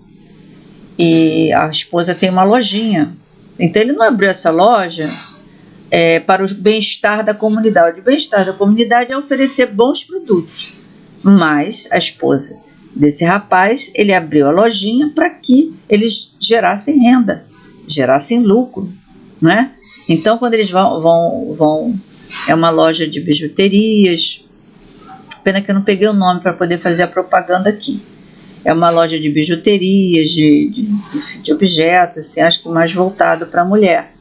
e a esposa tem uma lojinha. Então ele não abriu essa loja para o bem-estar da comunidade. O bem-estar da comunidade é oferecer bons produtos. Mas a esposa desse rapaz, ele abriu a lojinha para que eles gerassem renda, gerassem lucro, né? Então, quando eles vão é uma loja de bijuterias, pena que eu não peguei o nome para poder fazer a propaganda aqui. É uma loja de bijuterias, de objetos, assim, acho que mais voltado para a mulher.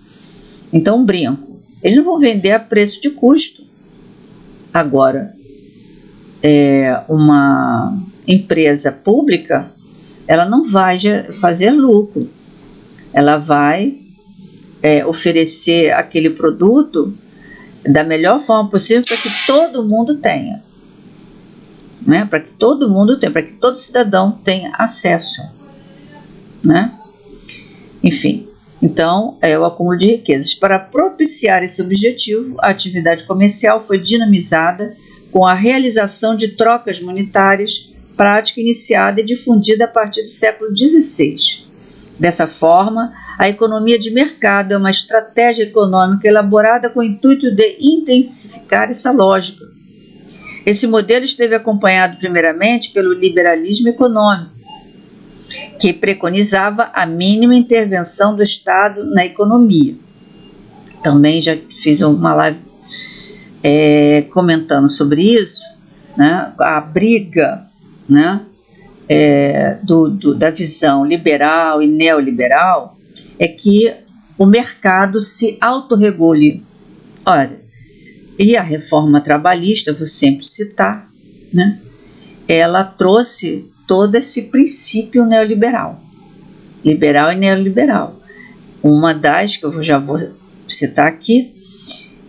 Então, um brinco. Eles não vão vender a preço de custo. Agora, uma empresa pública, ela não vai fazer lucro. Ela vai oferecer aquele produto da melhor forma possível para que todo mundo tenha. Né? Para que todo mundo tenha, para que todo cidadão tenha acesso, né? Enfim, então é o acúmulo de riquezas. Para propiciar esse objetivo, a atividade comercial foi dinamizada com a realização de trocas monetárias, prática iniciada e difundida a partir do século XVI. Dessa forma, a economia de mercado é uma estratégia econômica elaborada com o intuito de intensificar essa lógica. Esse modelo esteve acompanhado primeiramente pelo liberalismo econômico, que preconizava a mínima intervenção do Estado na economia. Também já fiz uma live comentando sobre isso, né? A briga, né? Da visão liberal e neoliberal é que o mercado se autorregule. Olha, e a reforma trabalhista, vou sempre citar, né? Ela trouxe todo esse princípio neoliberal, liberal e neoliberal. Uma das que eu já vou citar aqui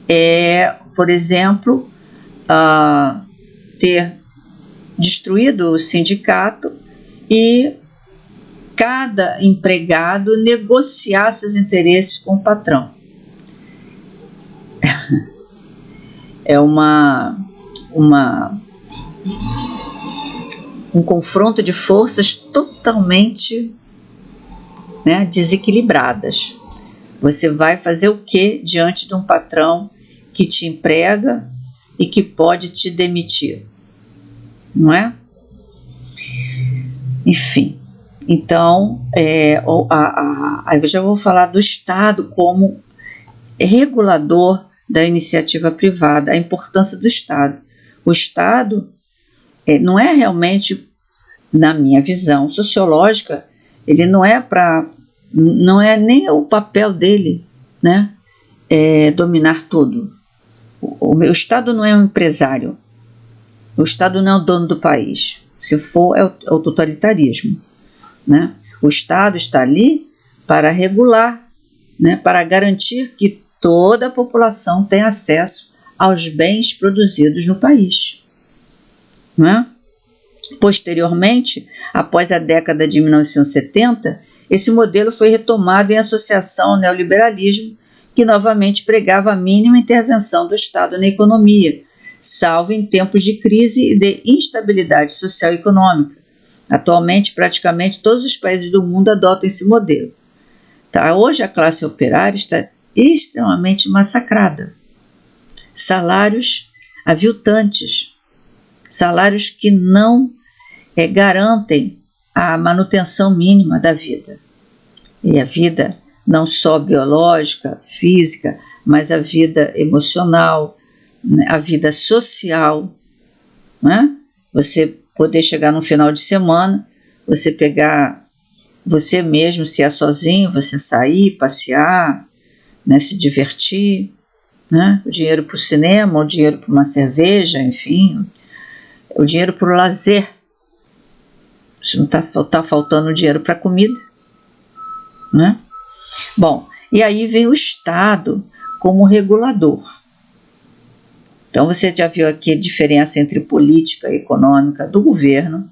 é, por exemplo, ter destruído o sindicato e cada empregado negociar seus interesses com o patrão. um confronto de forças totalmente, né, desequilibradas. Você vai fazer o que diante de um patrão que te emprega e que pode te demitir, não é? Enfim, então, eu já vou falar do Estado como regulador da iniciativa privada, a importância do Estado. O Estado não é realmente, na minha visão sociológica, ele não é nem o papel dele, né, dominar tudo. O Estado não é um empresário, o Estado não é o dono do país. Se for, é o totalitarismo, né? O Estado está ali para regular, né, para garantir que toda a população tem acesso aos bens produzidos no país, não é? Posteriormente, após a década de 1970, esse modelo foi retomado em associação ao neoliberalismo, que novamente pregava a mínima intervenção do Estado na economia, salvo em tempos de crise e de instabilidade social e econômica. Atualmente, praticamente todos os países do mundo adotam esse modelo. Tá? Hoje, a classe operária está extremamente massacrada. Salários aviltantes, salários que não garantem a manutenção mínima da vida. E a vida não só biológica, física, mas a vida emocional, né, a vida social, né? Você poder chegar no final de semana, você pegar você mesmo, se é sozinho, você sair, passear, né, se divertir, né? O dinheiro para o cinema, o dinheiro para uma cerveja, enfim, o dinheiro para o lazer. Se não tá faltando dinheiro para comida, né? Bom, e aí vem o Estado como regulador. Então você já viu aqui a diferença entre política econômica do governo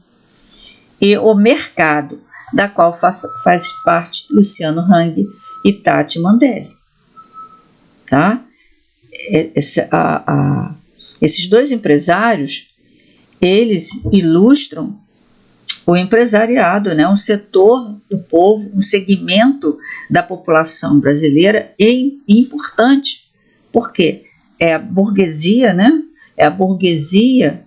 e o mercado, da qual faz parte Luciano Hang e Tati Mandelli. Tá? Esses dois empresários, eles ilustram o empresariado, né? Um setor do povo, um segmento da população brasileira importante. Por quê? É a burguesia, né? É a burguesia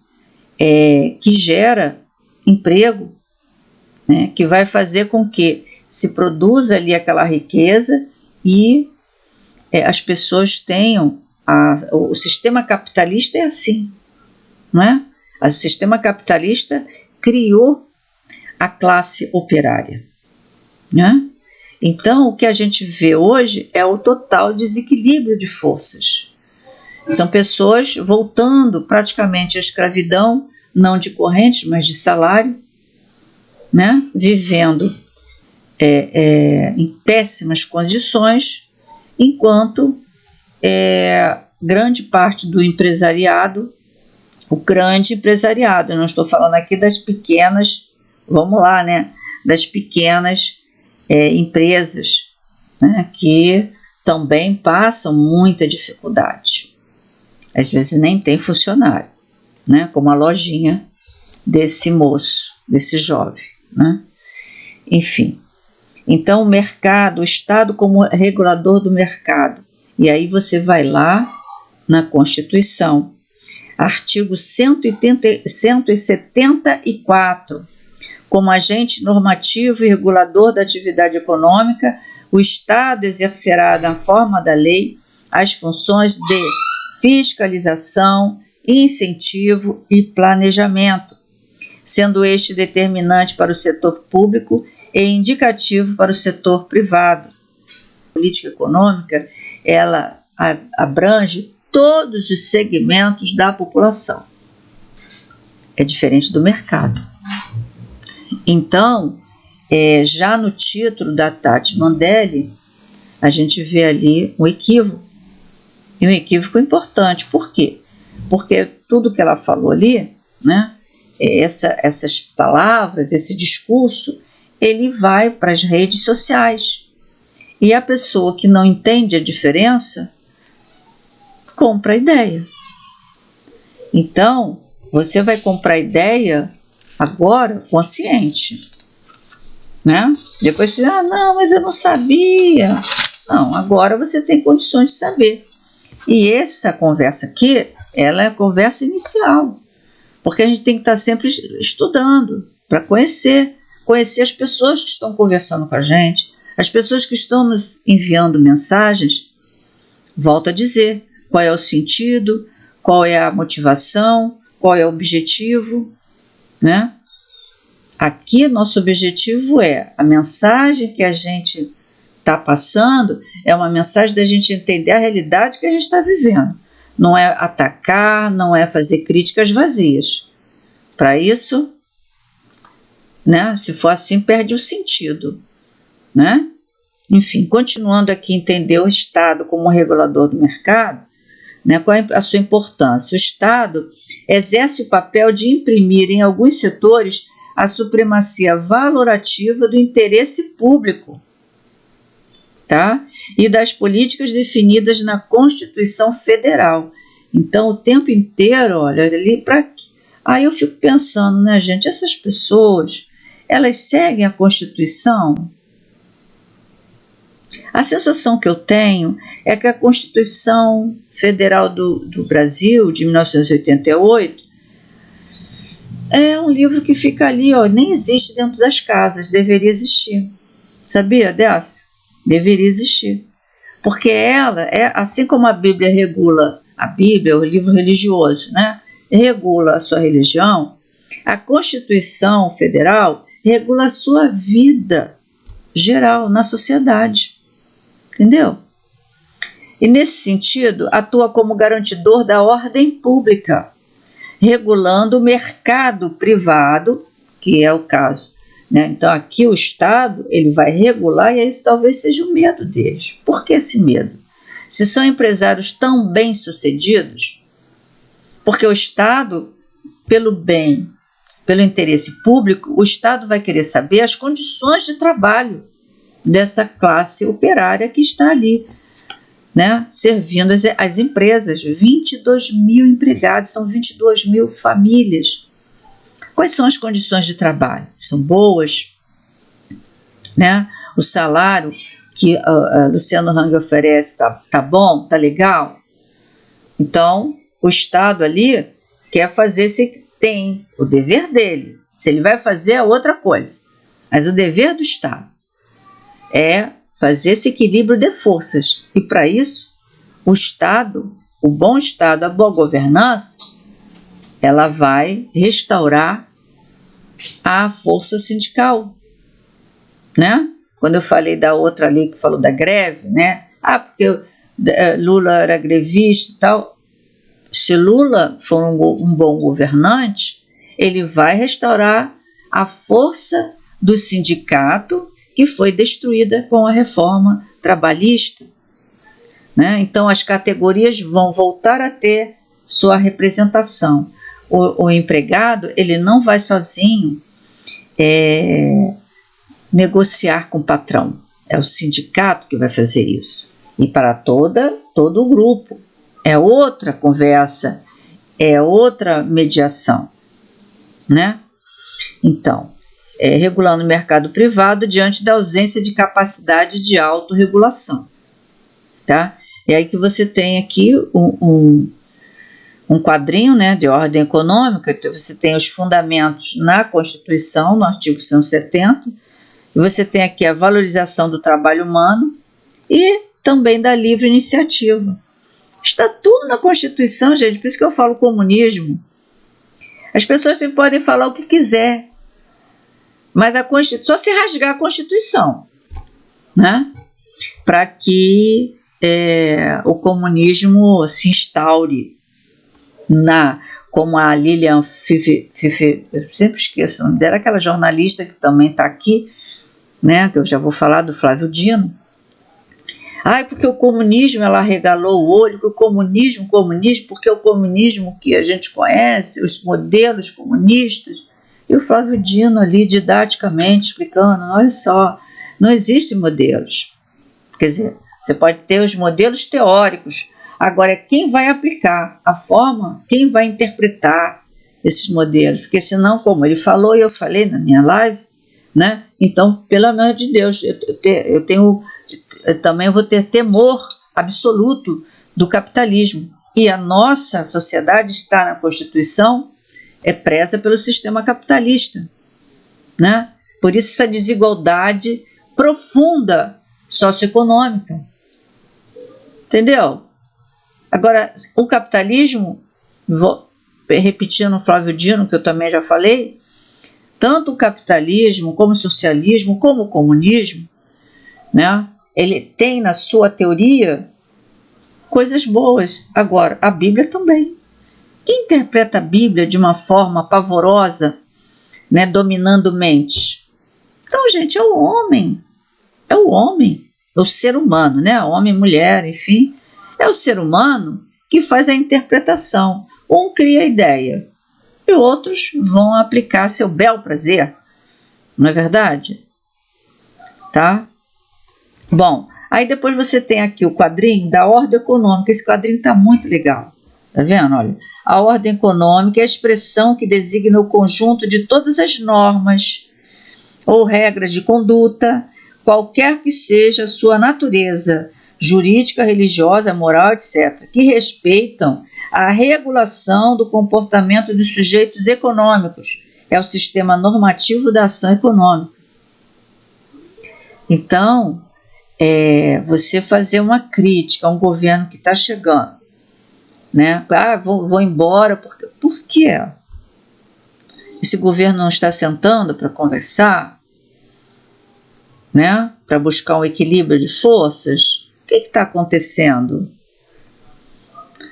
que gera emprego, né? Que vai fazer com que se produza ali aquela riqueza e as pessoas tenham... O sistema capitalista é assim, não é? O sistema capitalista criou a classe operária, né? Então, o que a gente vê hoje é o total desequilíbrio de forças. São pessoas voltando praticamente à escravidão, não de correntes, mas de salário, né? Vivendo em péssimas condições, enquanto grande parte do empresariado, o grande empresariado, eu não estou falando aqui das pequenas, vamos lá, né? Das pequenas empresas, né? Que também passam muita dificuldade. Às vezes nem tem funcionário, né? Como a lojinha desse moço, desse jovem, né? Enfim, então o mercado, o Estado como regulador do mercado, e aí você vai lá na Constituição, artigo 174, como agente normativo e regulador da atividade econômica, o Estado exercerá na forma da lei as funções de fiscalização, incentivo e planejamento, sendo este determinante para o setor público e indicativo para o setor privado. A política econômica, ela abrange todos os segmentos da população. É diferente do mercado. Então, já no título da Tati Mandelli, a gente vê ali um equívoco. E um equívoco importante. Por quê? Porque tudo que ela falou ali, né, essas palavras, esse discurso, ele vai para as redes sociais. E a pessoa que não entende a diferença, compra a ideia. Então, você vai comprar a ideia agora consciente, né? Depois você não, mas eu não sabia. Não, agora você tem condições de saber. E essa conversa aqui, ela é a conversa inicial, porque a gente tem que estar sempre estudando para conhecer as pessoas que estão conversando com a gente, as pessoas que estão nos enviando mensagens. Volto a dizer, qual é o sentido, qual é a motivação, qual é o objetivo, né? Aqui nosso objetivo é, a mensagem que a gente está passando é uma mensagem da gente entender a realidade que a gente está vivendo. Não é atacar, não é fazer críticas vazias. Para isso, né, se for assim, perde o sentido, né? Enfim, continuando aqui, entender o Estado como regulador do mercado, né, qual é a sua importância? O Estado exerce o papel de imprimir em alguns setores a supremacia valorativa do interesse público, tá? E das políticas definidas na Constituição Federal. Então, o tempo inteiro, olha, ali para... Aí eu fico pensando, né, gente, essas pessoas, elas seguem a Constituição? A sensação que eu tenho é que a Constituição Federal do Brasil, de 1988, é um livro que fica ali, ó, nem existe dentro das casas, deveria existir. Sabia dessa? Deveria existir. Porque ela é, assim como a Bíblia regula, a Bíblia, o livro religioso, né, regula a sua religião, a Constituição Federal regula a sua vida geral na sociedade. Entendeu? E nesse sentido, atua como garantidor da ordem pública, regulando o mercado privado, que é o caso, né? Então aqui o Estado ele vai regular, e esse talvez seja o medo deles. Por que esse medo? Se são empresários tão bem-sucedidos, porque o Estado, pelo bem, pelo interesse público, o Estado vai querer saber as condições de trabalho dessa classe operária que está ali, né, servindo as empresas. 22 mil empregados, são 22 mil famílias. Quais são as condições de trabalho? São boas, né? O salário que Luciano Hang oferece tá bom, tá legal? Então, o Estado ali quer fazer, se tem o dever dele. Se ele vai fazer é outra coisa. Mas o dever do Estado é fazer esse equilíbrio de forças. E para isso, o Estado, o bom Estado, a boa governança, ela vai restaurar a força sindical, né? Quando eu falei da outra ali que falou da greve, né? Porque Lula era grevista e tal. Se Lula for um bom governante, ele vai restaurar a força do sindicato que foi destruída com a reforma trabalhista, né? Então as categorias vão voltar a ter sua representação. O empregado ele não vai sozinho negociar com o patrão, é o sindicato que vai fazer isso. E para todo o grupo é outra conversa, é outra mediação, né? Então, regulando o mercado privado diante da ausência de capacidade de autorregulação, tá? E aí que você tem aqui um quadrinho, né, de ordem econômica. Então você tem os fundamentos na Constituição, no artigo 170, e você tem aqui a valorização do trabalho humano e também da livre iniciativa. Está tudo na Constituição, gente, por isso que eu falo comunismo. As pessoas podem falar o que quiser, mas só se rasgar a Constituição, né, para que o comunismo se instaure, como a Lilian Fifi, eu sempre esqueço o nome dela, aquela jornalista que também está aqui, né, que eu já vou falar do Flávio Dino. Porque o comunismo, ela arregalou o olho, que o comunismo, porque o comunismo que a gente conhece, os modelos comunistas, e o Flávio Dino ali didaticamente explicando, olha só, não existem modelos. Quer dizer, você pode ter os modelos teóricos, agora quem vai aplicar a forma, quem vai interpretar, esses modelos, porque senão, como ele falou e eu falei na minha live, né? Então, pelo amor de Deus, eu também vou ter temor absoluto do capitalismo. E a nossa sociedade está na Constituição, é presa pelo sistema capitalista, né? Por isso essa desigualdade profunda socioeconômica. Entendeu? Agora, o capitalismo, vou repetindo o Flávio Dino, que eu também já falei, tanto o capitalismo, como o socialismo, como o comunismo, né, ele tem na sua teoria coisas boas. Agora, a Bíblia também. Quem interpreta a Bíblia de uma forma pavorosa, né, dominando mentes? Então, gente, é o homem, é o ser humano, né, homem, mulher, enfim, é o ser humano que faz a interpretação. Um cria a ideia e outros vão aplicar seu bel prazer, não é verdade? Tá? Bom, aí depois você tem aqui o quadrinho da ordem econômica. Esse quadrinho está muito legal, tá vendo? Olha, a ordem econômica é a expressão que designa o conjunto de todas as normas ou regras de conduta, qualquer que seja a sua natureza jurídica, religiosa, moral, etc., que respeitam a regulação do comportamento dos sujeitos econômicos. É o sistema normativo da ação econômica. Então, você fazer uma crítica a um governo que está chegando, né? Vou embora, por quê? Esse governo não está sentando para conversar, né? Para buscar um equilíbrio de forças? O que está acontecendo?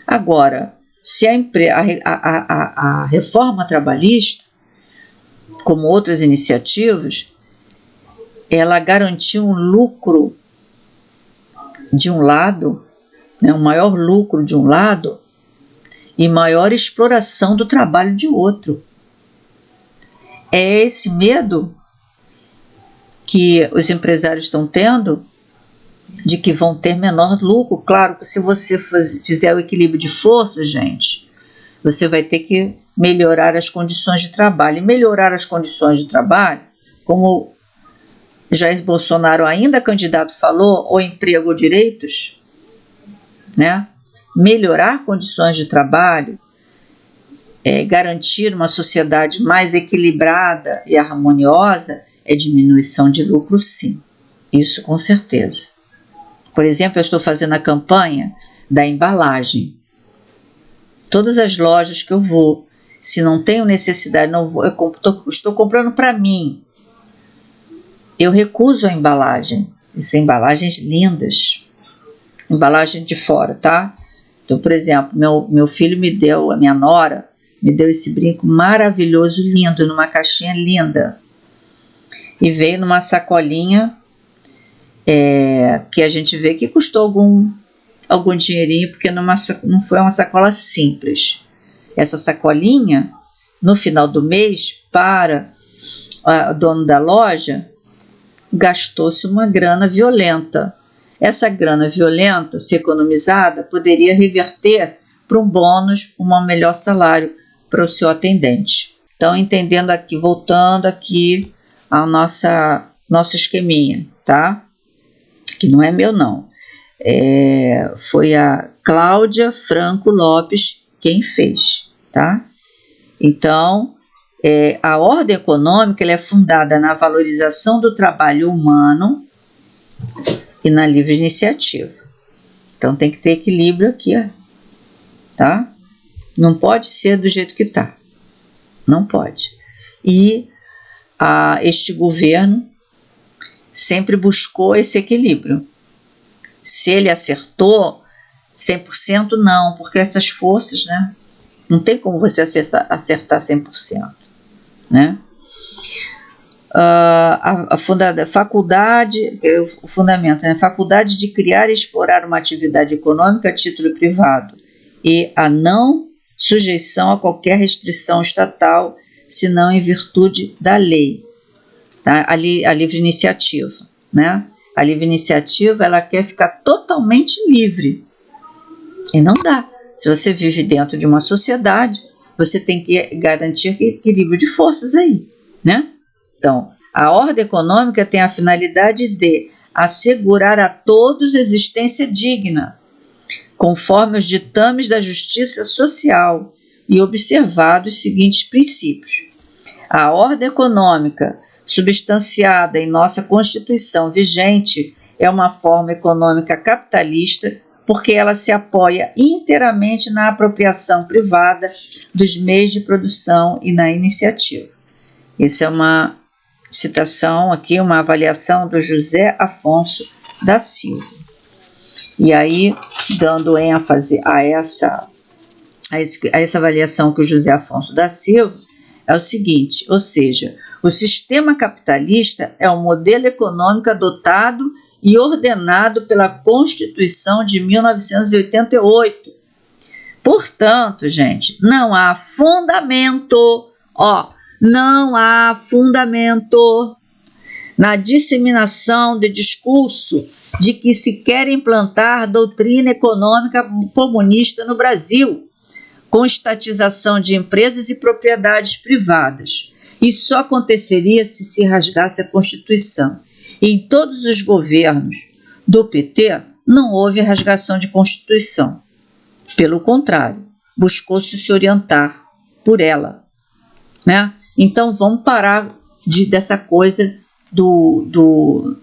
Agora, se a reforma trabalhista, como outras iniciativas, ela garantiu um lucro de um lado, né, um maior lucro de um lado e maior exploração do trabalho de outro. É esse medo que os empresários estão tendo de que vão ter menor lucro. Claro que se você fizer o equilíbrio de forças, gente, você vai ter que melhorar as condições de trabalho. E melhorar as condições de trabalho, como Jair Bolsonaro, ainda candidato, falou, o emprego ou direitos, né? Melhorar condições de trabalho, garantir uma sociedade mais equilibrada e harmoniosa, é diminuição de lucro, sim. Isso com certeza. Por exemplo, eu estou fazendo a campanha da embalagem. Todas as lojas que eu vou, se não tenho necessidade, não vou, estou comprando para mim, eu recuso a embalagem. São embalagens lindas, embalagem de fora, tá? Então, por exemplo, meu filho a minha nora me deu esse brinco maravilhoso, lindo, numa caixinha linda, e veio numa sacolinha que a gente vê que custou algum dinheirinho, porque não foi uma sacola simples. Essa sacolinha, no final do mês, para o dono da loja, gastou-se uma grana violenta. Essa grana violenta, se economizada, poderia reverter para um bônus, um melhor salário para o seu atendente. Então, entendendo aqui, voltando aqui ao nosso esqueminha, tá? Que não é meu, não. Foi a Cláudia Franco Lopes quem fez, tá? Então, a ordem econômica ela é fundada na valorização do trabalho humano e na livre iniciativa. Então, tem que ter equilíbrio aqui, tá? Não pode ser do jeito que está. Não pode. E este governo sempre buscou esse equilíbrio. Se ele acertou 100%, não, porque essas forças, né, não tem como você acertar 100%, né? O fundamento, né, faculdade de criar e explorar uma atividade econômica a título privado e a não sujeição a qualquer restrição estatal, senão em virtude da lei, tá? A livre iniciativa, né? A livre iniciativa, ela quer ficar totalmente livre. E não dá. Se você vive dentro de uma sociedade, você tem que garantir equilíbrio de forças aí, né? Então, a ordem econômica tem a finalidade de assegurar a todos existência digna, conforme os ditames da justiça social e observados os seguintes princípios. A ordem econômica, substanciada em nossa Constituição vigente, é uma forma econômica capitalista porque ela se apoia inteiramente na apropriação privada dos meios de produção e na iniciativa. Essa é uma citação aqui, uma avaliação do José Afonso da Silva. E aí, dando ênfase a essa avaliação que o José Afonso da Silva, é o seguinte, ou seja, o sistema capitalista é um modelo econômico adotado e ordenado pela Constituição de 1988. Portanto, gente, não há fundamento na disseminação de discurso de que se quer implantar doutrina econômica comunista no Brasil, com estatização de empresas e propriedades privadas. Isso só aconteceria se rasgasse a Constituição. E em todos os governos do PT não houve rasgação de Constituição. Pelo contrário, buscou-se se orientar por ela, né? Então vamos parar dessa coisa do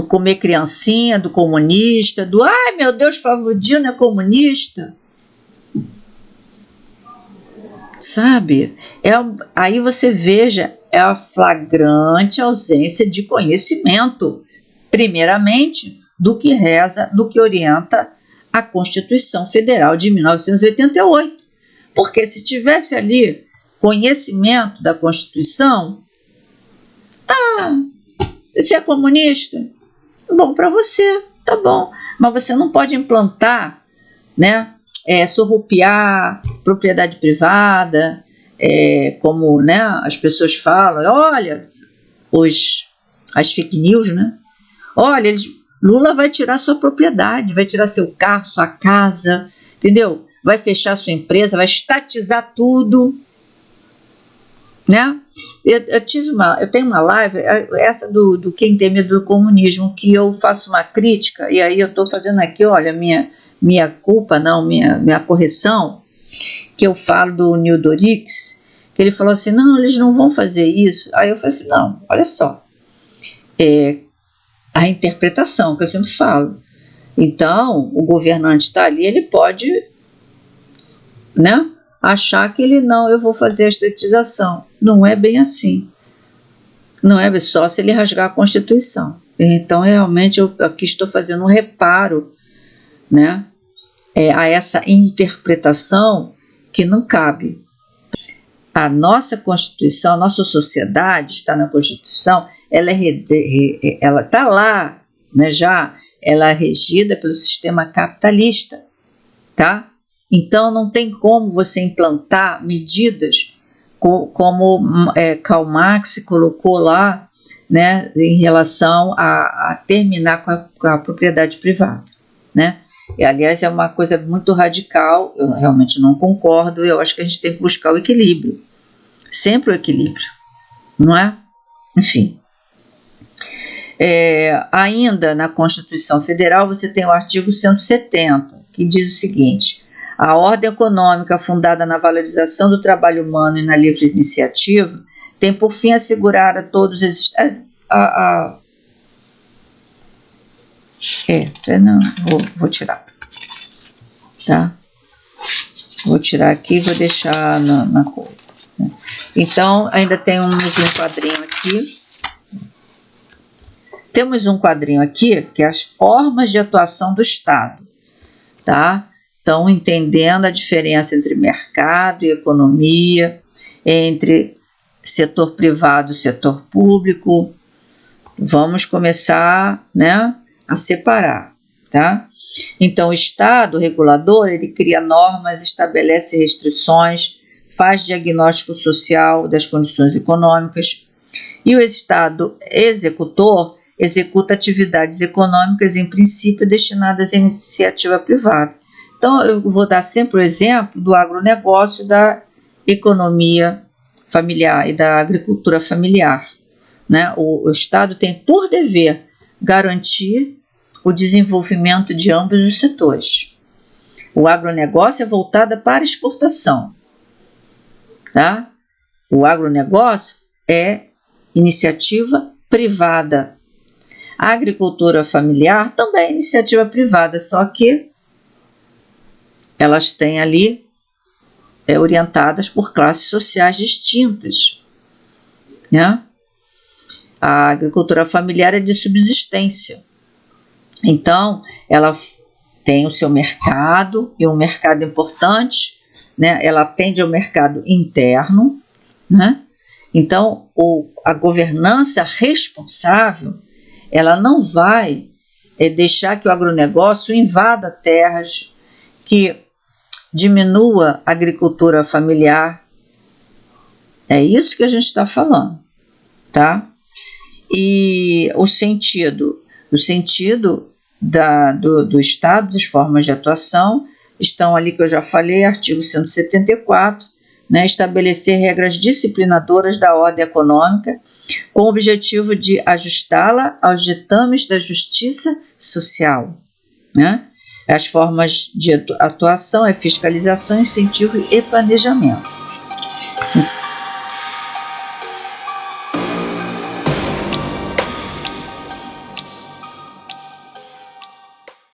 comer criancinha, do comunista, ai meu Deus, Favudino é comunista. Sabe? Aí você veja, é a flagrante ausência de conhecimento, primeiramente, do que reza, do que orienta a Constituição Federal de 1988. Porque se tivesse ali conhecimento da Constituição, você é comunista? Bom para você, tá bom. Mas você não pode implantar, né? Surrupiar propriedade privada, como, né, as pessoas falam, olha, as fake news, né? Olha, Lula vai tirar sua propriedade, vai tirar seu carro, sua casa, entendeu? Vai fechar sua empresa, vai estatizar tudo, né? Eu tenho uma live, essa do Quem Tem Medo do Comunismo, que eu faço uma crítica, e aí eu estou fazendo aqui, olha, minha culpa, não, minha correção, que eu falo do Neil Dorix, que ele falou assim, não, eles não vão fazer isso. Aí eu falei assim, não, olha só, a interpretação que eu sempre falo. Então, o governante está ali, ele pode, né, achar que eu vou fazer a estatização. Não é bem assim. Não é só se ele rasgar a Constituição. Então, realmente, eu aqui estou fazendo um reparo, né, a essa interpretação que não cabe. A nossa Constituição, a nossa sociedade está na Constituição, ela está lá, né, já, ela é regida pelo sistema capitalista, tá? Então não tem como você implantar medidas como Karl Marx colocou lá, né, em relação a terminar com a propriedade privada, né? E, aliás, é uma coisa muito radical, eu realmente não concordo, eu acho que a gente tem que buscar o equilíbrio, sempre o equilíbrio, não é? Enfim. Ainda na Constituição Federal você tem o artigo 170, que diz o seguinte, a ordem econômica fundada na valorização do trabalho humano e na livre iniciativa tem por fim assegurar a todos não, vou tirar, tá? Vou tirar aqui e vou deixar na coisa, né? Então, ainda temos um quadrinho aqui. Temos um quadrinho aqui, que é as formas de atuação do Estado, tá? Então, entendendo a diferença entre mercado e economia, entre setor privado e setor público, vamos começar, né, a separar, tá? Então, o Estado regulador, ele cria normas, estabelece restrições, faz diagnóstico social das condições econômicas, e o Estado executor executa atividades econômicas, em princípio, destinadas à iniciativa privada. Então, eu vou dar sempre o exemplo do agronegócio, da economia familiar e da agricultura familiar, né? O Estado tem por dever garantir o desenvolvimento de ambos os setores. O agronegócio é voltado para exportação, tá? O agronegócio é iniciativa privada. A agricultura familiar também é iniciativa privada, só que elas têm ali orientadas por classes sociais distintas, né? A agricultura familiar é de subsistência. Então, ela tem o seu mercado, e um mercado importante, né? Ela atende ao mercado interno, né? Então, a governança responsável, ela não vai deixar que o agronegócio invada terras, que diminua a agricultura familiar. É isso que a gente está falando, tá? E o sentido do Estado, das formas de atuação, estão ali que eu já falei, artigo 174, né, estabelecer regras disciplinadoras da ordem econômica com o objetivo de ajustá-la aos ditames da justiça social, né? As formas de atuação é fiscalização, incentivo e planejamento.